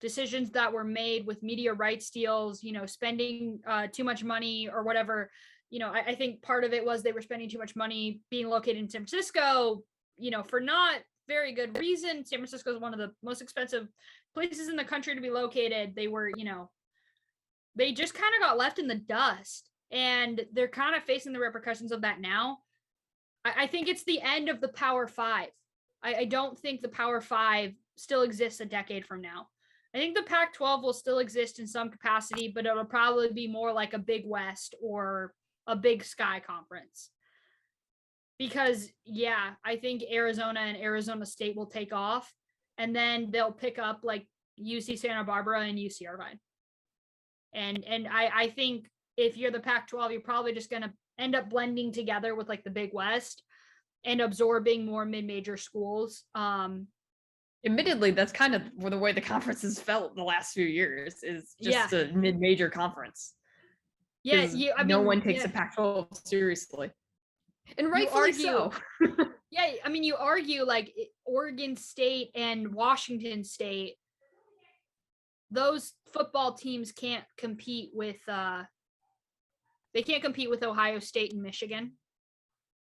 decisions that were made with media rights deals, spending too much money or whatever, I think part of it was they were spending too much money being located in San Francisco, for not very good reason. San Francisco is one of the most expensive places in the country to be located. They were, they just kind of got left in the dust, and they're kind of facing the repercussions of that now. I think it's the end of the Power Five. I don't think the Power Five still exists a decade from now. I think the Pac-12 will still exist in some capacity, but it'll probably be more like a Big West or a Big Sky conference. Because, yeah, I think Arizona and Arizona State will take off, and then they'll pick up like UC Santa Barbara and UC Irvine. And I think if you're the Pac-12, you're probably just going to end up blending together with like the Big West and absorbing more mid-major schools. Admittedly, that's kind of the way the conference has felt the last few years, is just a mid-major conference. Yeah, no one takes the Pac-12 seriously. And rightfully so. Yeah, I mean, you argue like Oregon State and Washington State, those football teams can't compete with Ohio State and Michigan.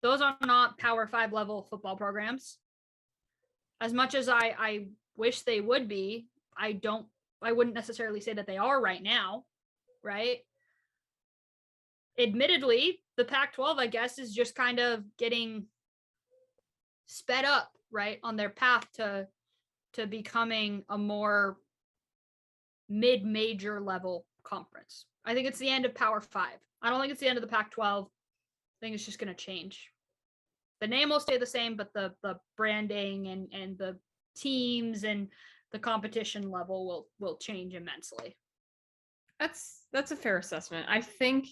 Those are not Power 5 level football programs. As much as I wish they would be, I wouldn't necessarily say that they are right now, right? Admittedly, the Pac-12, I guess, is just kind of getting sped up, right, on their path to becoming a more mid-major level conference. I think it's the end of Power 5. I don't think it's the end of the Pac-12. I think it's just going to change. The name will stay the same, but the branding and the teams and the competition level will change immensely. That's a fair assessment. I think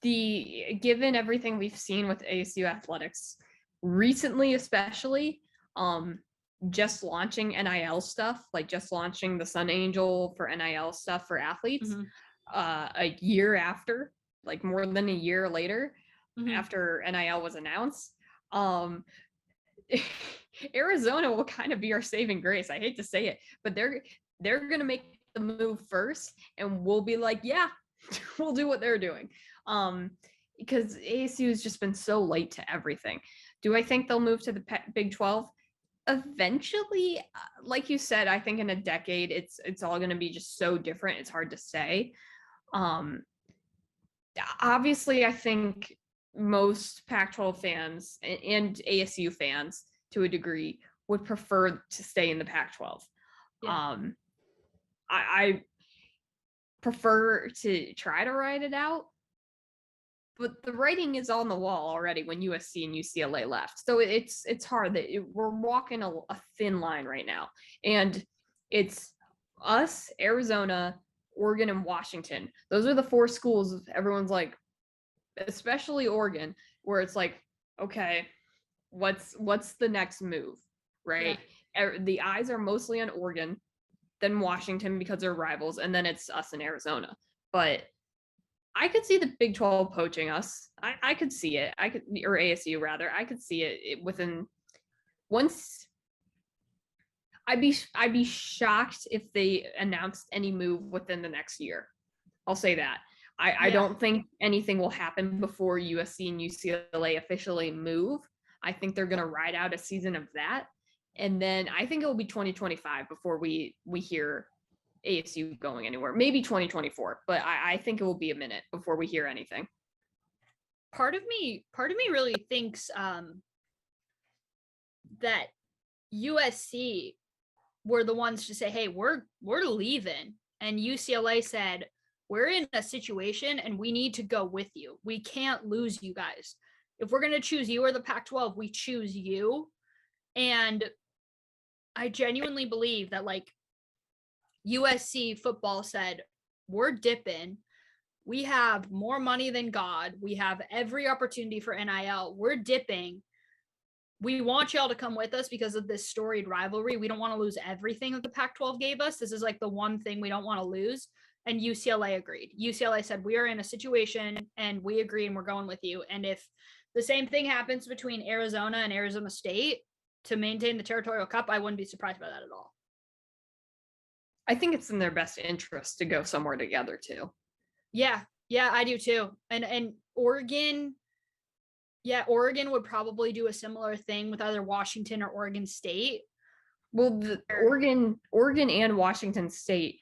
given everything we've seen with ASU athletics recently, especially just launching NIL stuff, like just launching the Sun Angel for NIL stuff for athletes, a year after, like more than a year later, after NIL was announced, Arizona will kind of be our saving grace. I hate to say it, but they're going to make the move first, and we'll be like, yeah, we'll do what they're doing. Because ASU has just been so late to everything. Do I think they'll move to the Big 12? Eventually, like you said, I think in a decade, it's all going to be just so different. It's hard to say. Obviously, I think most Pac-12 fans and ASU fans, to a degree, would prefer to stay in the Pac-12. Yeah. I prefer to try to ride it out, but the writing is on the wall already when USC and UCLA left. So it's hard that we're walking a thin line right now. And it's us, Arizona, Oregon, and Washington. Those are the four schools everyone's like, especially Oregon, where it's like, okay, what's the next move, right? Yeah. The eyes are mostly on Oregon, then Washington because they're rivals, and then it's us in Arizona. But I could see the Big 12 poaching us. I could see it. Or ASU rather. I could see it within once. I'd be shocked if they announced any move within the next year. I'll say that. I don't think anything will happen before USC and UCLA officially move. I think they're going to ride out a season of that. And then I think it will be 2025 before we hear ASU going anywhere. Maybe 2024, but I think it will be a minute before we hear anything. Part of me really thinks that USC were the ones to say, hey, we're leaving. And UCLA said, we're in a situation and we need to go with you. We can't lose you guys. If we're going to choose you or the Pac-12, we choose you. And I genuinely believe that like USC football said, we're dipping. We have more money than God. We have every opportunity for NIL. We're dipping. We want y'all to come with us because of this storied rivalry. We don't want to lose everything that the Pac-12 gave us. This is like the one thing we don't want to lose. And UCLA agreed. UCLA said, we are in a situation and we agree and we're going with you. And if the same thing happens between Arizona and Arizona State to maintain the territorial cup, I wouldn't be surprised by that at all. I think it's in their best interest to go somewhere together too. Yeah, I do too. And Oregon, Yeah, Oregon would probably do a similar thing with either Washington or Oregon State. Well, the Oregon and Washington State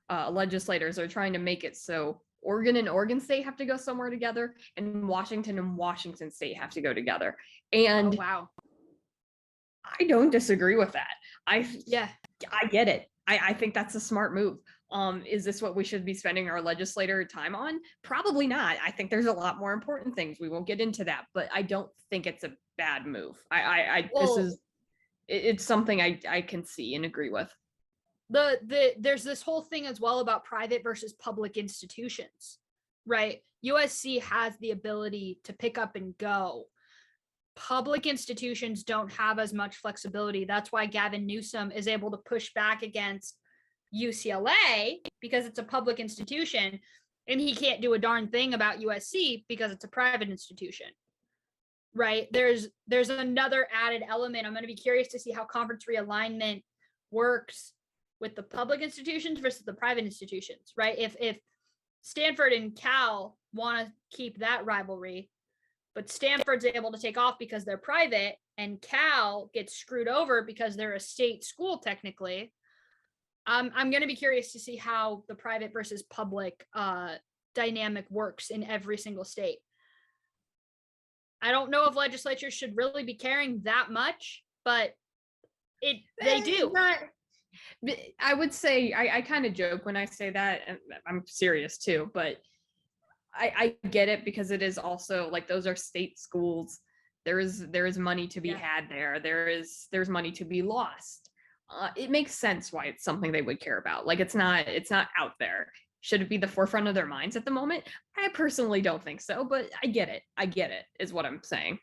legislators are trying to make it so Oregon and Oregon State have to go somewhere together, and Washington State have to go together. And oh, wow. I don't disagree with that. Yeah. I get it. I think that's a smart move. Is this what we should be spending our legislator time on? Probably not. I think there's a lot more important things. We won't get into that, but I don't think it's a bad move. It's something I can see and agree with. There's this whole thing as well about private versus public institutions, right? USC has the ability to pick up and go. Public institutions don't have as much flexibility. That's why Gavin Newsom is able to push back against UCLA, because it's a public institution, and he can't do a darn thing about USC because it's a private institution, right? There's another added element. I'm going to be curious to see how conference realignment works with the public institutions versus the private institutions, right? If Stanford and Cal want to keep that rivalry, but Stanford's able to take off because they're private, and Cal gets screwed over because they're a state school technically. I'm going to be curious to see how the private versus public dynamic works in every single state. I don't know if legislatures should really be caring that much, but they do. I would say I kind of joke when I say that, and I'm serious too, but I get it, because it is also like, those are state schools. There is money to be had there. There's money to be lost. It makes sense why it's something they would care about. Like, it's not out there. Should it be the forefront of their minds at the moment? I personally don't think so, but I get it is what I'm saying.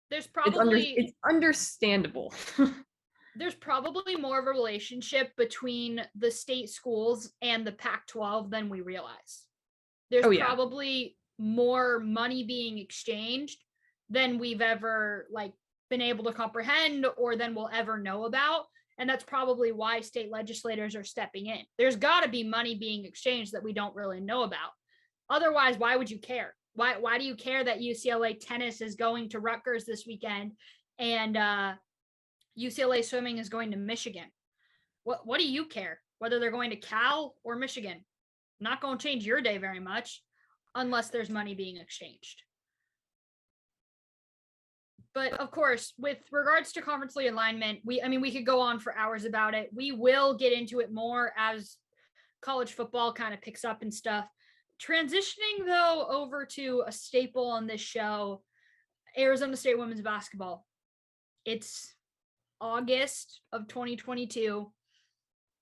There's probably it's understandable. There's probably more of a relationship between the state schools and the Pac-12 than we realize. There's probably more money being exchanged than we've ever been able to comprehend, or than we'll ever know about. And that's probably why state legislators are stepping in. There's got to be money being exchanged that we don't really know about. Otherwise, why would you care? Why do you care that UCLA tennis is going to Rutgers this weekend and UCLA swimming is going to Michigan? What do you care? Whether they're going to Cal or Michigan? Not going to change your day very much unless there's money being exchanged. But of course, with regards to conference realignment, we could go on for hours about it. We will get into it more as college football kind of picks up and stuff. Transitioning though over to a staple on this show, Arizona State women's basketball. It's August of 2022.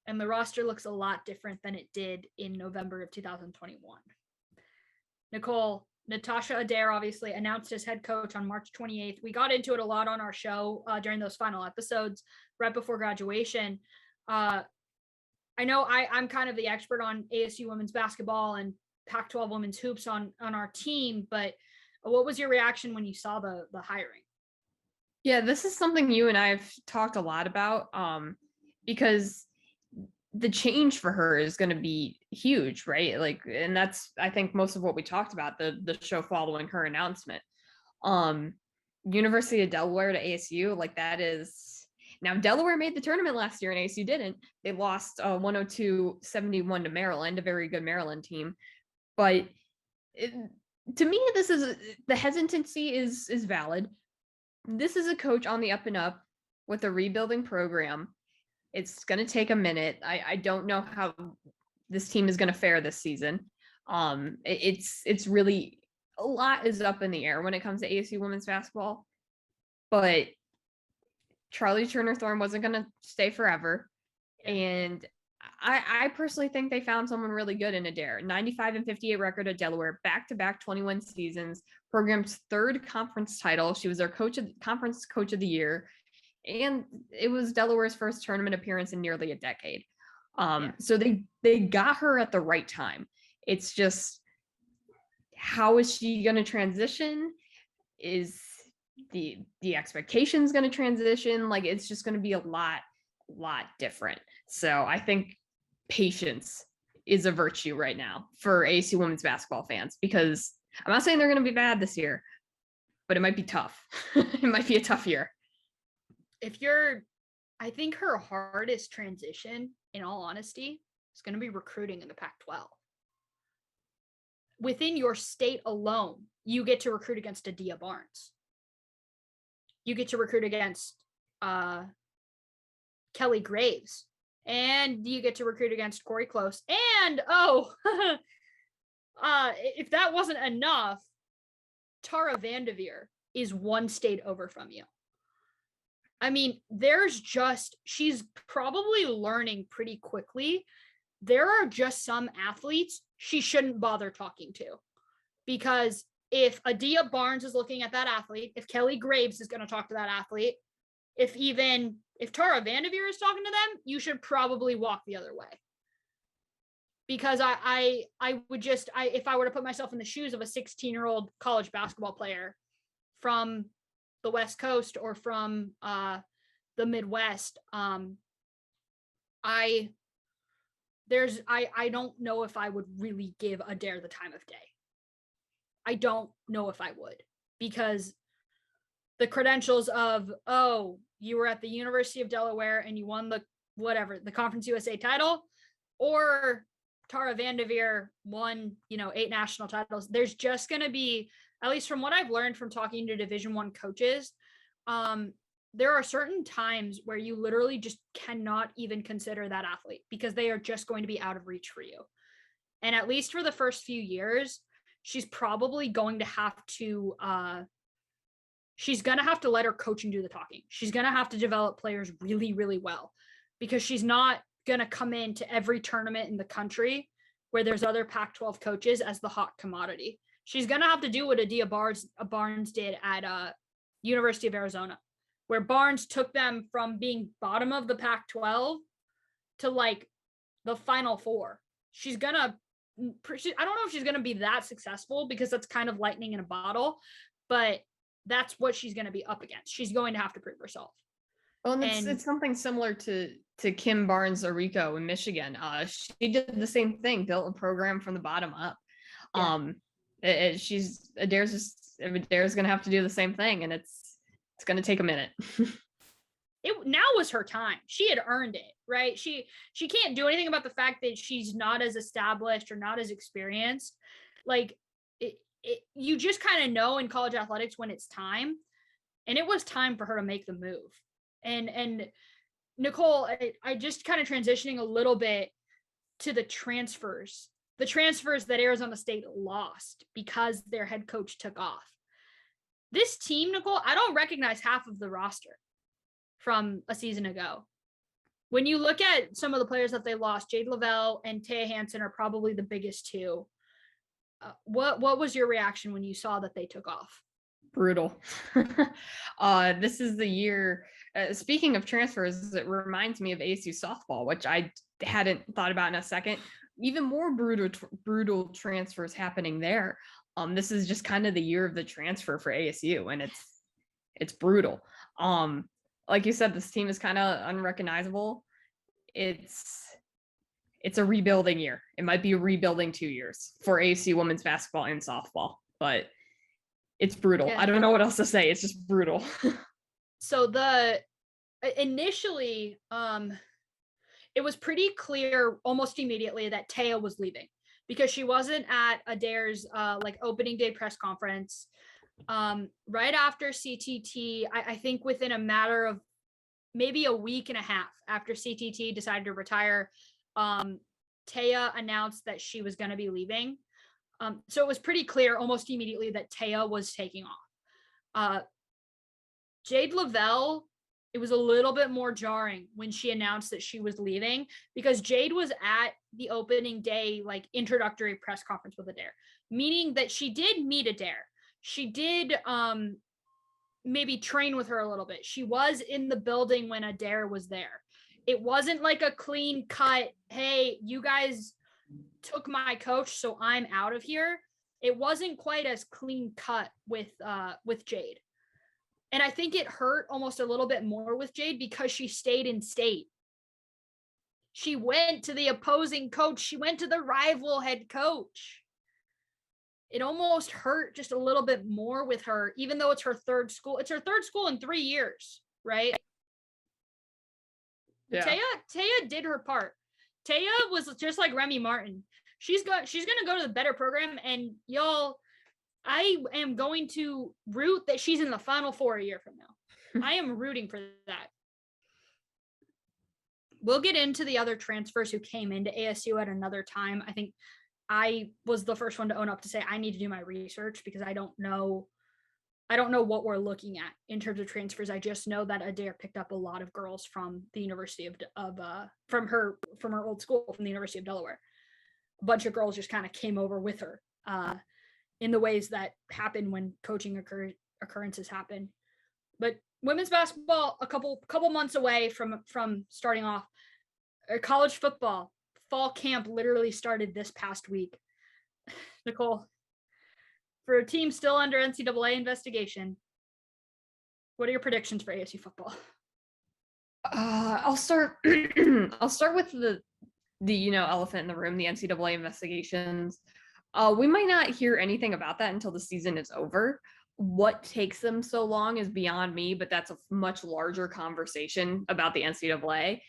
And the roster looks a lot different than it did in November of 2021. Nicole, Natasha Adair obviously announced as head coach on March 28th. We got into it a lot on our show during those final episodes right before graduation. I know I'm kind of the expert on ASU women's basketball and Pac-12 women's hoops on our team, but what was your reaction when you saw the hiring? Yeah, this is something you and I have talked a lot about because the change for her is going to be huge, right? And that's, I think, most of what we talked about the show following her announcement. University of Delaware to ASU, that is, now Delaware made the tournament last year and ASU didn't. They lost 102-71 to Maryland, a very good Maryland team. But to me, this is, the hesitancy is valid. This is a coach on the up and up with a rebuilding program. It's going to take a minute. I don't know how this team is going to fare this season. It's really, a lot is up in the air when it comes to ASU women's basketball. But Charlie Turner-Thorne wasn't going to stay forever. And I personally think they found someone really good in Adair. 95-58 record at Delaware, back-to-back 21 seasons, program's third conference title. She was their conference coach of the year. And it was Delaware's first tournament appearance in nearly a decade. So they got her at the right time. It's just, how is she going to transition? Is the expectations going to transition? It's just going to be a lot different. So I think patience is a virtue right now for ASU women's basketball fans, because I'm not saying they're going to be bad this year, but it might be tough. It might be a tough year. I think her hardest transition, in all honesty, is going to be recruiting in the Pac-12. Within your state alone, you get to recruit against Adia Barnes. You get to recruit against Kelly Graves. And you get to recruit against Corey Close. And, if that wasn't enough, Tara Vanderveer is one state over from you. I mean, she's probably learning pretty quickly. There are just some athletes she shouldn't bother talking to, because if Adia Barnes is looking at that athlete, if Kelly Graves is going to talk to that athlete, if Tara Vanderveer is talking to them, you should probably walk the other way. Because I would just, if I were to put myself in the shoes of a 16-year-old college basketball player from the West Coast or from the Midwest, I don't know if I would really give Adair the time of day. I don't know if I would, because the credentials of, you were at the University of Delaware and you won the Conference USA title, or Tara Vanderveer won, 8 national titles. There's just going to be, at least from what I've learned from talking to Division I coaches, there are certain times where you literally just cannot even consider that athlete because they are just going to be out of reach for you. And at least for the first few years, she's probably going to have to, let her coaching do the talking. She's going to have to develop players really, really well, because she's not going to come into every tournament in the country where there's other Pac-12 coaches as the hot commodity. She's going to have to do what Adia Barnes did at University of Arizona, where Barnes took them from being bottom of the Pac-12 to like the Final Four. I don't know if she's going to be that successful, because that's kind of lightning in a bottle, but that's what she's going to be up against. She's going to have to prove herself. Well, and it's something similar to Kim Barnes-Arico in Michigan. She did the same thing, built a program from the bottom up. Yeah. Adair's going to have to do the same thing, and it's going to take a minute. Now was her time. She had earned it, right? She can't do anything about the fact that she's not as established or not as experienced. Like, you just kind of know in college athletics when it's time, and it was time for her to make the move. And Nicole, I just kind of transitioning a little bit to the transfers that Arizona State lost because their head coach took off. This team, Nicole, I don't recognize half of the roster from a season ago. When you look at some of the players that they lost, Jade Lavelle and Taya Hansen are probably the biggest two. What was your reaction when you saw that they took off? Brutal. This is the year. Speaking of transfers, it reminds me of ASU softball, which I hadn't thought about in a second. Even more brutal transfers happening there. This is just kind of the year of the transfer for ASU, and it's brutal. Like you said, this team is kind of unrecognizable. It's a rebuilding year. It might be a rebuilding 2 years for ASU women's basketball and softball, but it's brutal. Yeah. I don't know what else to say. It's just brutal. So initially, it was pretty clear almost immediately that Taya was leaving, because she wasn't at Adair's opening day press conference. Right after CTT, I think within a matter of maybe a week and a half after CTT decided to retire, Taya announced that she was going to be leaving. So it was pretty clear almost immediately that Taya was taking off. Jade Lavelle, it was a little bit more jarring when she announced that she was leaving, because Jade was at the opening day, introductory press conference with Adair, meaning that she did meet Adair. She did maybe train with her a little bit. She was in the building when Adair was there. It wasn't like a clean cut, hey, you guys took my coach, so I'm out of here. It wasn't quite as clean cut with Jade. And I think it hurt almost a little bit more with Jade because she stayed in state. She went to the opposing coach. She went to the rival head coach. it almost hurt just a little bit more with her, even though it's her third school. It's her third school in 3 years, right? Yeah. Taya did her part. Taya was just like Remy Martin. She's gonna go to the better program, and y'all, I am going to root that she's in the Final Four a year from now. I am rooting for that. We'll get into the other transfers who came into ASU at another time. I think I was the first one to own up to say I need to do my research because I don't know what we're looking at in terms of transfers. I just know that Adair picked up a lot of girls from the University of from her old school, from the University of Delaware. A bunch of girls just kind of came over with her in the ways that happen when coaching occurrences happen. But women's basketball, a couple months away from starting off. College football fall camp literally started this past week. Nicole, for a team still under NCAA investigation, what are your predictions for ASU football? I'll start. I'll start with the elephant in the room, the NCAA investigations. We might not hear anything about that until the season is over. What takes them so long is beyond me, but that's a much larger conversation about the NCAA.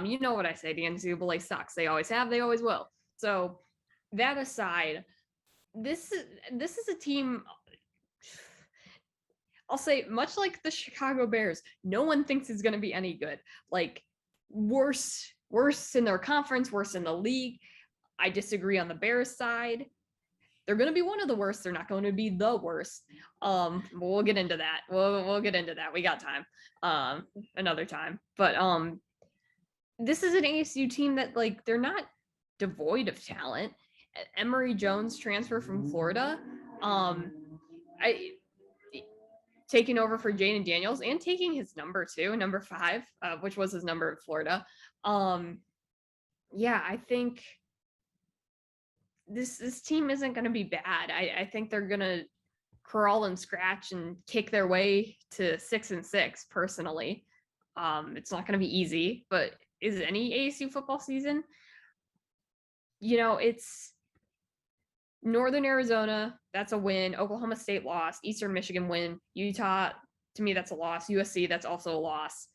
You know what I say, the NCAA sucks. They always have, they always will. So that aside, this is a team, I'll say, much like the Chicago Bears, no one thinks is going to be any good. Like, worse in their conference, worse in the league. I disagree on the Bears side. They're going to be one of the worst. They're not going to be the worst. We'll get into that. We'll get into that. We got time. Another time. But this is an ASU team that, like, they're not devoid of talent. Emory Jones transfer from Florida. Taking over for Jaden Daniels and taking his number too, number 5, which was his number in Florida. Yeah, I think this team isn't going to be bad. I think they're going to crawl and scratch and kick their way to 6-6 personally. It's not going to be easy, but is any ASU football season? It's Northern Arizona, that's a win. Oklahoma State lost. Eastern Michigan win. Utah, to me, that's a loss. USC, that's also a loss.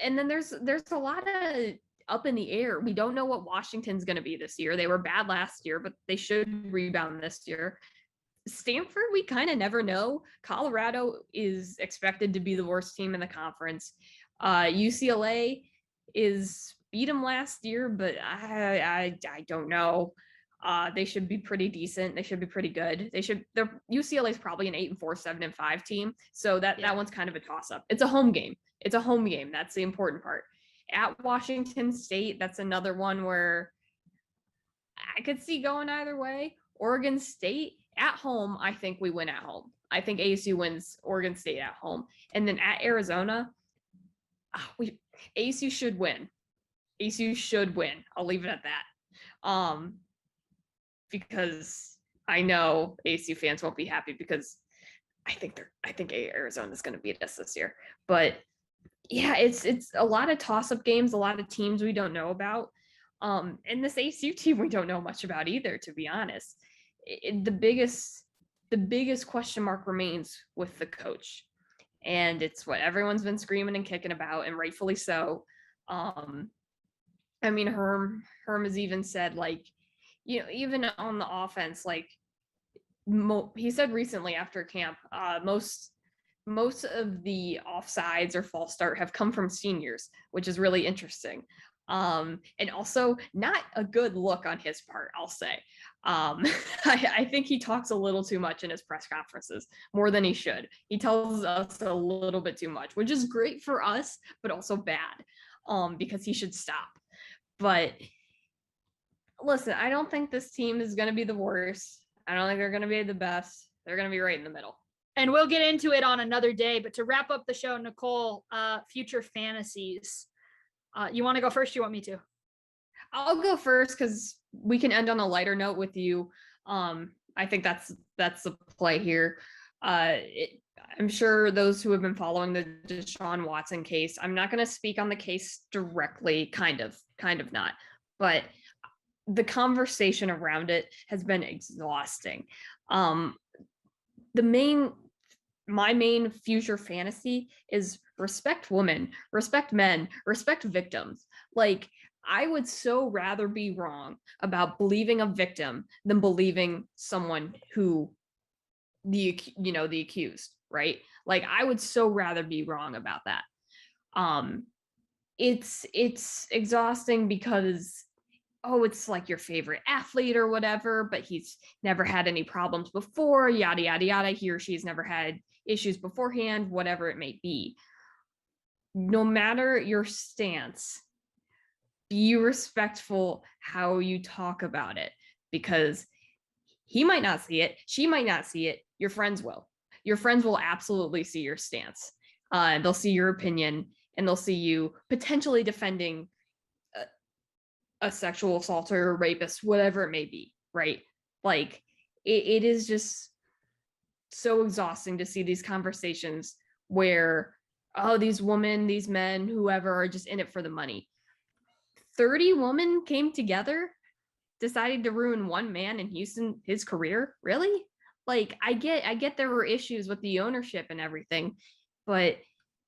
And then there's a lot of up in the air. We don't know what Washington's going to be this year. They were bad last year, but they should rebound this year. Stanford, we kind of never know. Colorado is expected to be the worst team in the conference. UCLA beat them last year, but I don't know. They should be pretty decent. They should be pretty good. UCLA is probably an 8-4, 7-5 team. So that one's kind of a toss up. It's a home game. That's the important part. At Washington State, that's another one where I could see going either way. Oregon State at home, I think we win at home. I think ASU wins Oregon State at home. And then at Arizona, ASU should win. ASU should win. I'll leave it at that. Because I know ASU fans won't be happy because I think Arizona is going to beat us this year. But yeah, it's a lot of toss-up games, a lot of teams we don't know about. And this ASU team we don't know much about either, to be honest. The biggest question mark remains with the coach. And it's what everyone's been screaming and kicking about, and rightfully so. Herm has even said, like, even on the offense, like he said recently after camp, most of the offsides or false start have come from seniors, which is really interesting. And also not a good look on his part, I'll say. I think he talks a little too much in his press conferences, more than he should. He tells us a little bit too much, which is great for us, but also bad, because he should stop. But listen, I don't think this team is going to be the worst. I don't think they're going to be the best. They're going to be right in the middle. And we'll get into it on another day. But to wrap up the show, Nicole, future fantasies. You want to go first? Or you want me to? I'll go first because we can end on a lighter note with you. I think that's the play here. I'm sure those who have been following the Deshaun Watson case, I'm not going to speak on the case directly, kind of not, but the conversation around it has been exhausting. Um, my main future fantasy is respect women, respect men, respect victims. Like, I would so rather be wrong about believing a victim than believing someone who the accused, right? Like, I would so rather be wrong about that. Um, it's exhausting because, oh, it's like your favorite athlete or whatever, but he's never had any problems before, yada yada yada. He or she's never had issues beforehand, whatever it may be. No matter your stance, be respectful how you talk about it, because he might not see it, she might not see it, your friends will. Your friends will absolutely see your stance. They'll see your opinion, and they'll see you potentially defending a sexual assaulter or rapist, whatever it may be, right? Like, it is just so exhausting to see these conversations where, oh, these women, these men, whoever, are just in it for the money. 30 women came together, decided to ruin one man in Houston, his career. Really? Like, I get there were issues with the ownership and everything, but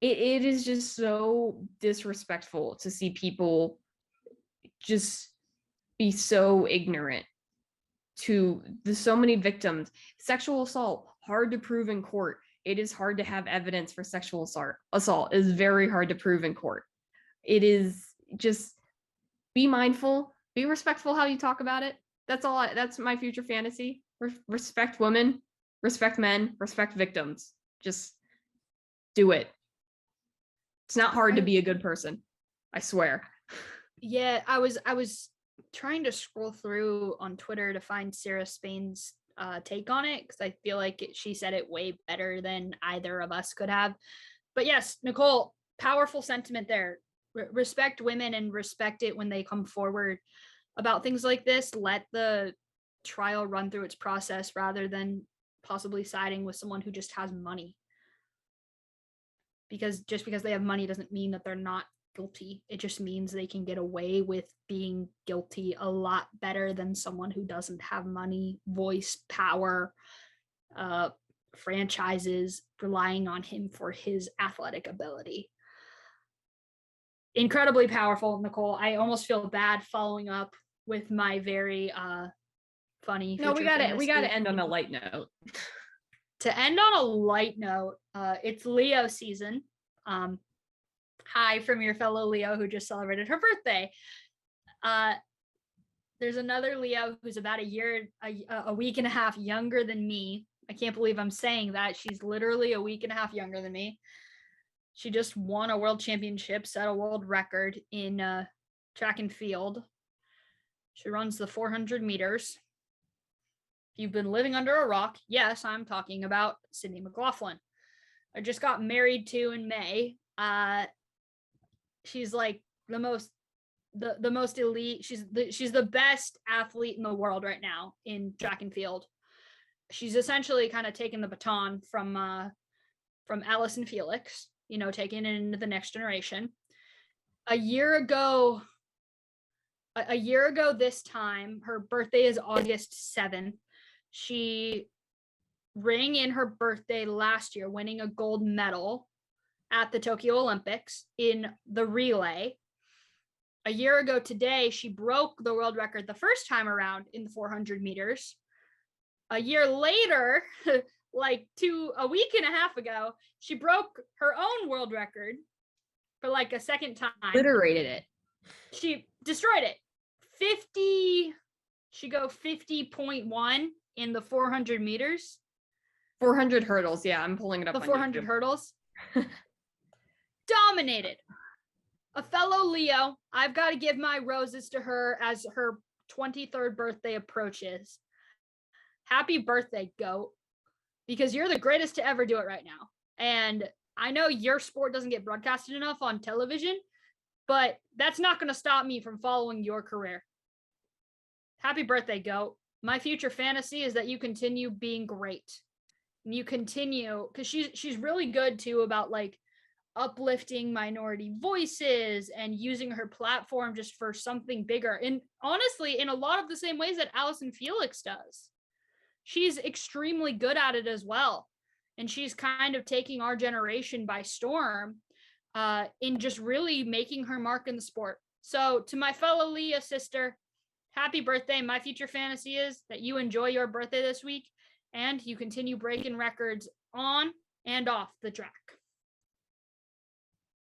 it is just so disrespectful to see people just be so ignorant to so many victims. Sexual assault, hard to prove in court. It is hard to have evidence for sexual assault. It is very hard to prove in court. It is just, be mindful, be respectful how you talk about it. That's my future fantasy. Respect women, respect men, respect victims. Just do it. It's not hard to be a good person. I swear. Yeah, I was trying to scroll through on Twitter to find Sarah Spain's take on it, because I feel like she said it way better than either of us could have. But yes, Nicole, powerful sentiment there. Respect women and respect it when they come forward about things like this. Let the trial run through its process rather than possibly siding with someone who just has money. Because just because they have money doesn't mean that they're not guilty. It just means they can get away with being guilty a lot better than someone who doesn't have money, voice, power, franchises relying on him for his athletic ability. Incredibly powerful, Nicole. I almost feel bad following up with my very funny. No, we got to end on a light note. To end on a light note, it's Leo season. Hi from your fellow Leo who just celebrated her birthday. There's another Leo who's about a week and a half younger than me. I can't believe I'm saying that. She's literally a week and a half younger than me. She just won a world championship, set a world record in track and field. She runs the 400 meters. If you've been living under a rock, yes, I'm talking about Sydney McLaughlin. I just got married to in May. She's like the most elite. She's the best athlete in the world right now in track and field. She's essentially kind of taken the baton from Allison Felix, taking it into the next generation. A year ago this time, her birthday is August 7th. She rang in her birthday last year, winning a gold medal at the Tokyo Olympics in the relay. A year ago today, she broke the world record the first time around in the 400 meters. A year later, like a week and a half ago, she broke her own world record for like a second time. Obliterated it. She destroyed it. She go 50.1 in the 400 meters. 400 hurdles. Yeah, I'm pulling it up. The 400 hurdles. Dominated. A fellow Leo. I've got to give my roses to her as her 23rd birthday approaches. Happy birthday, GOAT. Because you're the greatest to ever do it right now. And I know your sport doesn't get broadcasted enough on television, but that's not going to stop me from following your career. Happy birthday, GOAT. My future fantasy is that you continue being great. And you continue, because she's really good too about like uplifting minority voices and using her platform just for something bigger. And honestly, in a lot of the same ways that Allison Felix does. she's extremely good at it as well. And she's kind of taking our generation by storm in just really making her mark in the sport. So to my fellow Leah sister, happy birthday. My future fantasy is that you enjoy your birthday this week and you continue breaking records on and off the track.